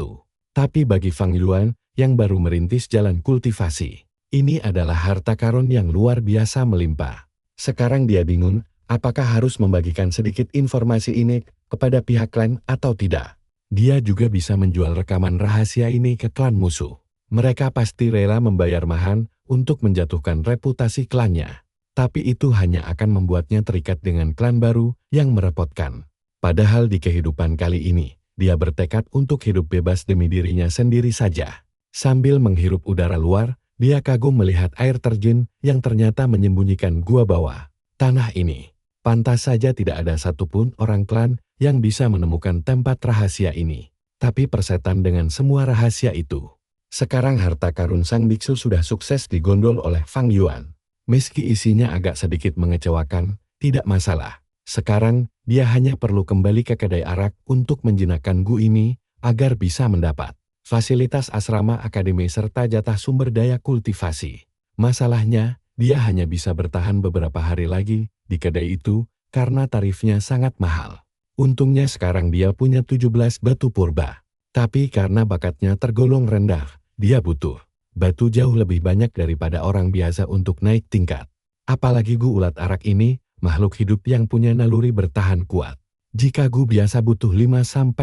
Tapi bagi Fang Yuan yang baru merintis jalan kultivasi, ini adalah harta karun yang luar biasa melimpah. Sekarang dia bingung, apakah harus membagikan sedikit informasi ini kepada pihak klan atau tidak. Dia juga bisa menjual rekaman rahasia ini ke klan musuh. Mereka pasti rela membayar mahal untuk menjatuhkan reputasi klannya. Tapi itu hanya akan membuatnya terikat dengan klan baru yang merepotkan. Padahal di kehidupan kali ini, dia bertekad untuk hidup bebas demi dirinya sendiri saja. Sambil menghirup udara luar, dia kagum melihat air terjun yang ternyata menyembunyikan gua bawah tanah ini. Pantas saja tidak ada satupun orang klan yang bisa menemukan tempat rahasia ini. Tapi persetan dengan semua rahasia itu. Sekarang harta karun sang biksu sudah sukses digondol oleh Fang Yuan. Meski isinya agak sedikit mengecewakan, tidak masalah. Sekarang, dia hanya perlu kembali ke kedai arak untuk menjinakkan gu ini agar bisa mendapat fasilitas asrama akademi serta jatah sumber daya kultivasi. Masalahnya, dia hanya bisa bertahan beberapa hari lagi di kedai itu karena tarifnya sangat mahal. Untungnya sekarang dia punya 17 batu purba. Tapi karena bakatnya tergolong rendah, dia butuh batu jauh lebih banyak daripada orang biasa untuk naik tingkat. Apalagi gu ulat arak ini, makhluk hidup yang punya naluri bertahan kuat. Jika gu biasa butuh 5-8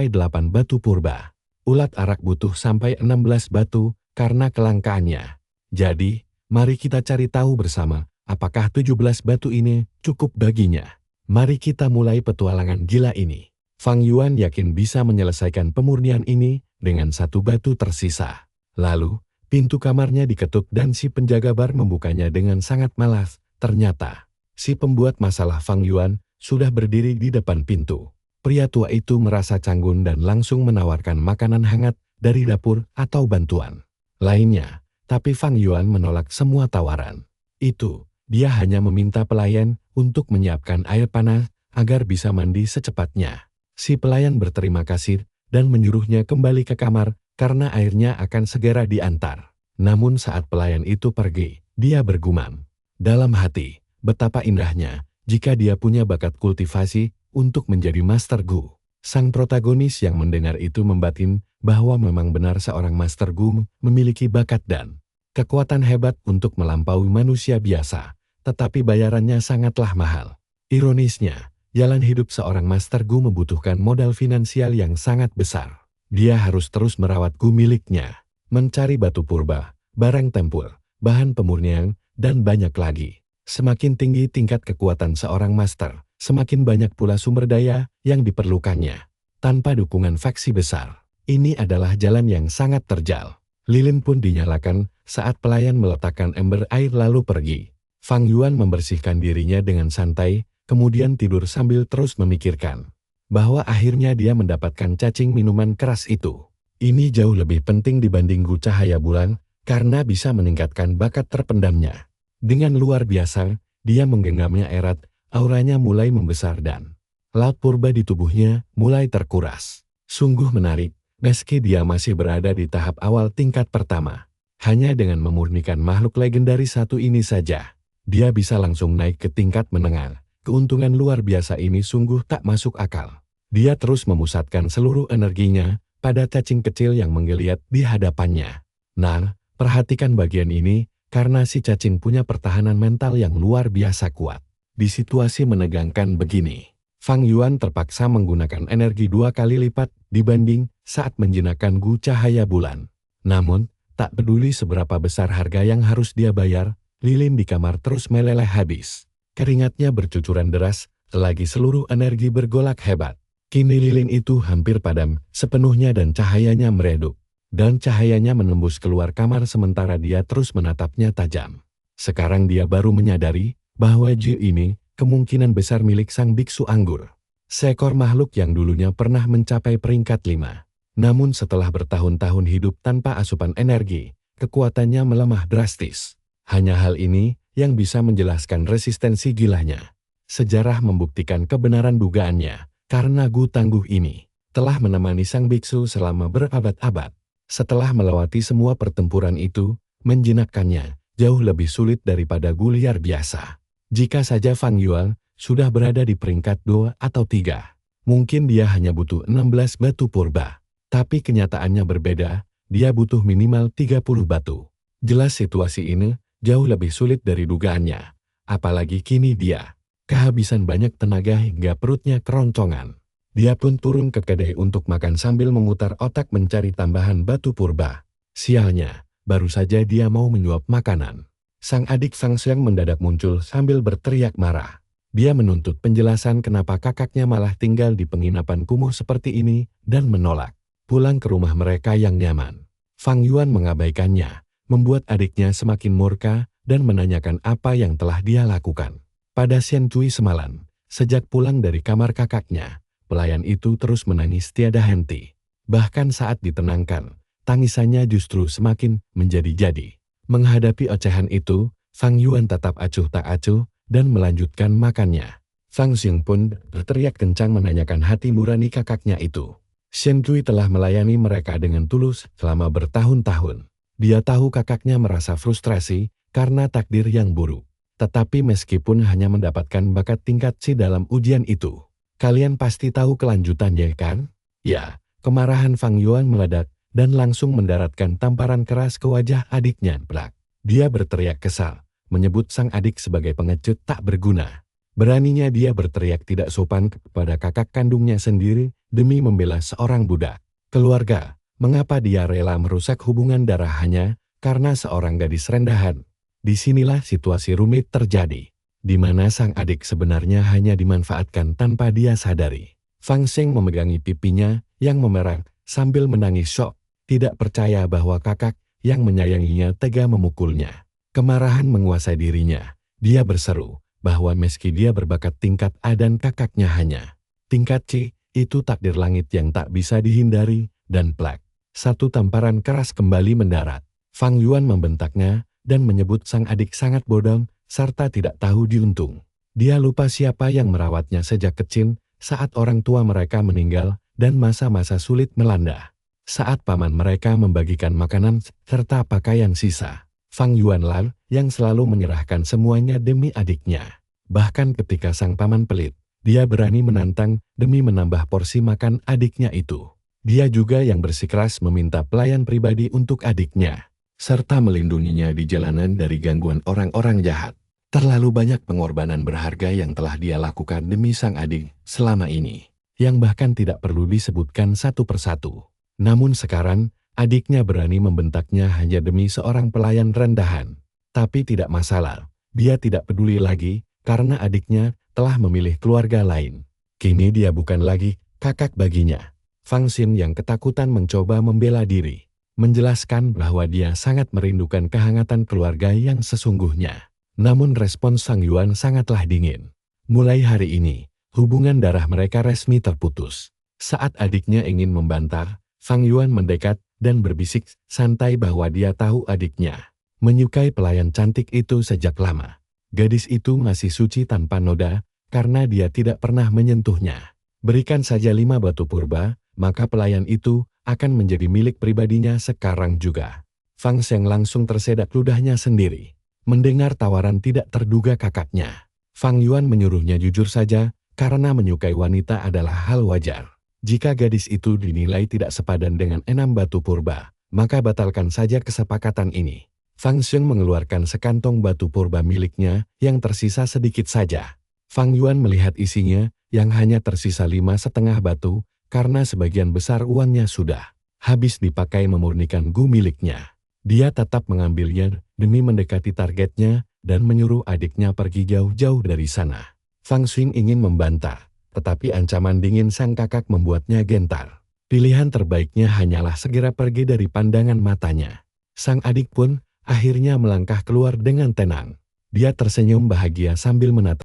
batu purba, ulat arak butuh sampai 16 batu karena kelangkaannya. Jadi, mari kita cari tahu bersama, apakah 17 batu ini cukup baginya. Mari kita mulai petualangan gila ini. Fang Yuan yakin bisa menyelesaikan pemurnian ini dengan 1 batu tersisa. Lalu, pintu kamarnya diketuk dan si penjaga bar membukanya dengan sangat malas. Ternyata, si pembuat masalah Fang Yuan sudah berdiri di depan pintu. Pria tua itu merasa canggung dan langsung menawarkan makanan hangat dari dapur atau bantuan lainnya. Tapi Fang Yuan menolak semua tawaran itu. Dia hanya meminta pelayan untuk menyiapkan air panas agar bisa mandi secepatnya. Si pelayan berterima kasih dan menyuruhnya kembali ke kamar karena airnya akan segera diantar. Namun saat pelayan itu pergi, dia bergumam dalam hati, betapa indahnya jika dia punya bakat kultivasi untuk menjadi Master Gu. Sang protagonis yang mendengar itu membatin bahwa memang benar seorang Master Gu memiliki bakat dan kekuatan hebat untuk melampaui manusia biasa, tetapi bayarannya sangatlah mahal. Ironisnya, jalan hidup seorang Master Gu membutuhkan modal finansial yang sangat besar. Dia harus terus merawat gu miliknya, mencari batu purba, barang tempur, bahan pemurnian, dan banyak lagi. Semakin tinggi tingkat kekuatan seorang master, semakin banyak pula sumber daya yang diperlukannya. Tanpa dukungan faksi besar, ini adalah jalan yang sangat terjal. Lilin pun dinyalakan saat pelayan meletakkan ember air lalu pergi. Fang Yuan membersihkan dirinya dengan santai, kemudian tidur sambil terus memikirkan bahwa akhirnya dia mendapatkan cacing minuman keras itu. Ini jauh lebih penting dibanding gu cahaya bulan, karena bisa meningkatkan bakat terpendamnya. Dengan luar biasa, dia menggenggamnya erat, auranya mulai membesar dan laut purba di tubuhnya mulai terkuras. Sungguh menarik. Meski dia masih berada di tahap awal tingkat pertama, hanya dengan memurnikan makhluk legendaris satu ini saja, dia bisa langsung naik ke tingkat menengah. Keuntungan luar biasa ini sungguh tak masuk akal. Dia terus memusatkan seluruh energinya pada cacing kecil yang menggeliat di hadapannya. Nah, perhatikan bagian ini, karena si cacing punya pertahanan mental yang luar biasa kuat. Di situasi menegangkan begini, Fang Yuan terpaksa menggunakan energi 2 kali lipat dibanding saat menjinakkan gu cahaya bulan. Namun, tak peduli seberapa besar harga yang harus dia bayar, lilin di kamar terus meleleh habis. Keringatnya bercucuran deras, selagi seluruh energi bergolak hebat. Kini lilin itu hampir padam sepenuhnya dan cahayanya meredup. Dan cahayanya menembus keluar kamar sementara dia terus menatapnya tajam. Sekarang dia baru menyadari bahwa Ji ini kemungkinan besar milik sang biksu anggur. Seekor makhluk yang dulunya pernah mencapai peringkat 5. Namun setelah bertahun-tahun hidup tanpa asupan energi, kekuatannya melemah drastis. Hanya hal ini yang bisa menjelaskan resistensi gilanya. Sejarah membuktikan kebenaran dugaannya, karena gu tangguh ini telah menemani sang biksu selama berabad-abad. Setelah melewati semua pertempuran itu, menjinakkannya jauh lebih sulit daripada gu liar biasa. Jika saja Fang Yuan sudah berada di peringkat 2 atau 3, mungkin dia hanya butuh 16 batu purba. Tapi kenyataannya berbeda, dia butuh minimal 30 batu. Jelas situasi ini jauh lebih sulit dari dugaannya. Apalagi kini dia kehabisan banyak tenaga hingga perutnya keroncongan. Dia pun turun ke kedai untuk makan sambil memutar otak mencari tambahan batu purba. Sialnya, baru saja dia mau menyuap makanan. Sang adik Fang Xiang mendadak muncul sambil berteriak marah. Dia menuntut penjelasan kenapa kakaknya malah tinggal di penginapan kumuh seperti ini dan menolak pulang ke rumah mereka yang nyaman. Fang Yuan mengabaikannya, membuat adiknya semakin murka dan menanyakan apa yang telah dia lakukan. Pada Xian Cui semalam, sejak pulang dari kamar kakaknya, pelayan itu terus menangis tiada henti. Bahkan saat ditenangkan, tangisannya justru semakin menjadi-jadi. Menghadapi ocehan itu, Fang Yuan tetap acuh tak acuh dan melanjutkan makannya. Fang Xing pun berteriak kencang menanyakan hati nurani kakaknya itu. Xian Cui telah melayani mereka dengan tulus selama bertahun-tahun. Dia tahu kakaknya merasa frustrasi karena takdir yang buruk. Tetapi meskipun hanya mendapatkan bakat tingkat C dalam ujian itu, kalian pasti tahu kelanjutannya kan? Ya, kemarahan Fang Yuan meledak dan langsung mendaratkan tamparan keras ke wajah adiknya. Blak. Dia berteriak kesal, menyebut sang adik sebagai pengecut tak berguna. Beraninya dia berteriak tidak sopan kepada kakak kandungnya sendiri demi membela seorang budak. Keluarga, mengapa dia rela merusak hubungan darah hanya karena seorang gadis rendahan? Disinilah situasi rumit terjadi, di mana sang adik sebenarnya hanya dimanfaatkan tanpa dia sadari. Fang Xing memegangi pipinya yang memerah sambil menangis syok. Tidak percaya bahwa kakak yang menyayanginya tega memukulnya. Kemarahan menguasai dirinya. Dia berseru bahwa meski dia berbakat tingkat A dan kakaknya hanya tingkat C, Itu takdir langit yang tak bisa dihindari, dan plak. Satu tamparan keras kembali mendarat. Fang Yuan membentaknya, dan menyebut sang adik sangat bodoh, serta tidak tahu diuntung. Dia lupa siapa yang merawatnya sejak kecil, saat orang tua mereka meninggal, dan masa-masa sulit melanda. Saat paman mereka membagikan makanan serta pakaian sisa. Fang Yuan Lan, yang selalu menyerahkan semuanya demi adiknya. Bahkan ketika sang paman pelit, dia berani menantang demi menambah porsi makan adiknya itu. Dia juga yang bersikeras meminta pelayan pribadi untuk adiknya, serta melindunginya di jalanan dari gangguan orang-orang jahat. Terlalu banyak pengorbanan berharga yang telah dia lakukan demi sang adik selama ini, yang bahkan tidak perlu disebutkan satu persatu. Namun sekarang, adiknya berani membentaknya hanya demi seorang pelayan rendahan. Tapi tidak masalah, dia tidak peduli lagi, karena adiknya telah memilih keluarga lain. Kini dia bukan lagi kakak baginya. Fang Xin yang ketakutan mencoba membela diri, menjelaskan bahwa dia sangat merindukan kehangatan keluarga yang sesungguhnya. Namun respons Sang Yuan sangatlah dingin. Mulai hari ini, hubungan darah mereka resmi terputus. Saat adiknya ingin membantah, Fang Yuan mendekat dan berbisik santai bahwa dia tahu adiknya menyukai pelayan cantik itu sejak lama. Gadis itu masih suci tanpa noda, karena dia tidak pernah menyentuhnya. Berikan saja 5 batu purba, maka pelayan itu akan menjadi milik pribadinya sekarang juga. Fang Sheng langsung tersedak ludahnya sendiri. Mendengar tawaran tidak terduga kakaknya, Fang Yuan menyuruhnya jujur saja, karena menyukai wanita adalah hal wajar. Jika gadis itu dinilai tidak sepadan dengan 6 batu purba, maka batalkan saja kesepakatan ini. Fang Sheng mengeluarkan sekantong batu purba miliknya, yang tersisa sedikit saja. Fang Yuan melihat isinya, yang hanya tersisa 5,5 batu, karena sebagian besar uangnya sudah habis dipakai memurnikan gu miliknya. Dia tetap mengambilnya demi mendekati targetnya dan menyuruh adiknya pergi jauh-jauh dari sana. Fang Xing ingin membantah, tetapi ancaman dingin sang kakak membuatnya gentar. Pilihan terbaiknya hanyalah segera pergi dari pandangan matanya. Sang adik pun akhirnya melangkah keluar dengan tenang. Dia tersenyum bahagia sambil menatap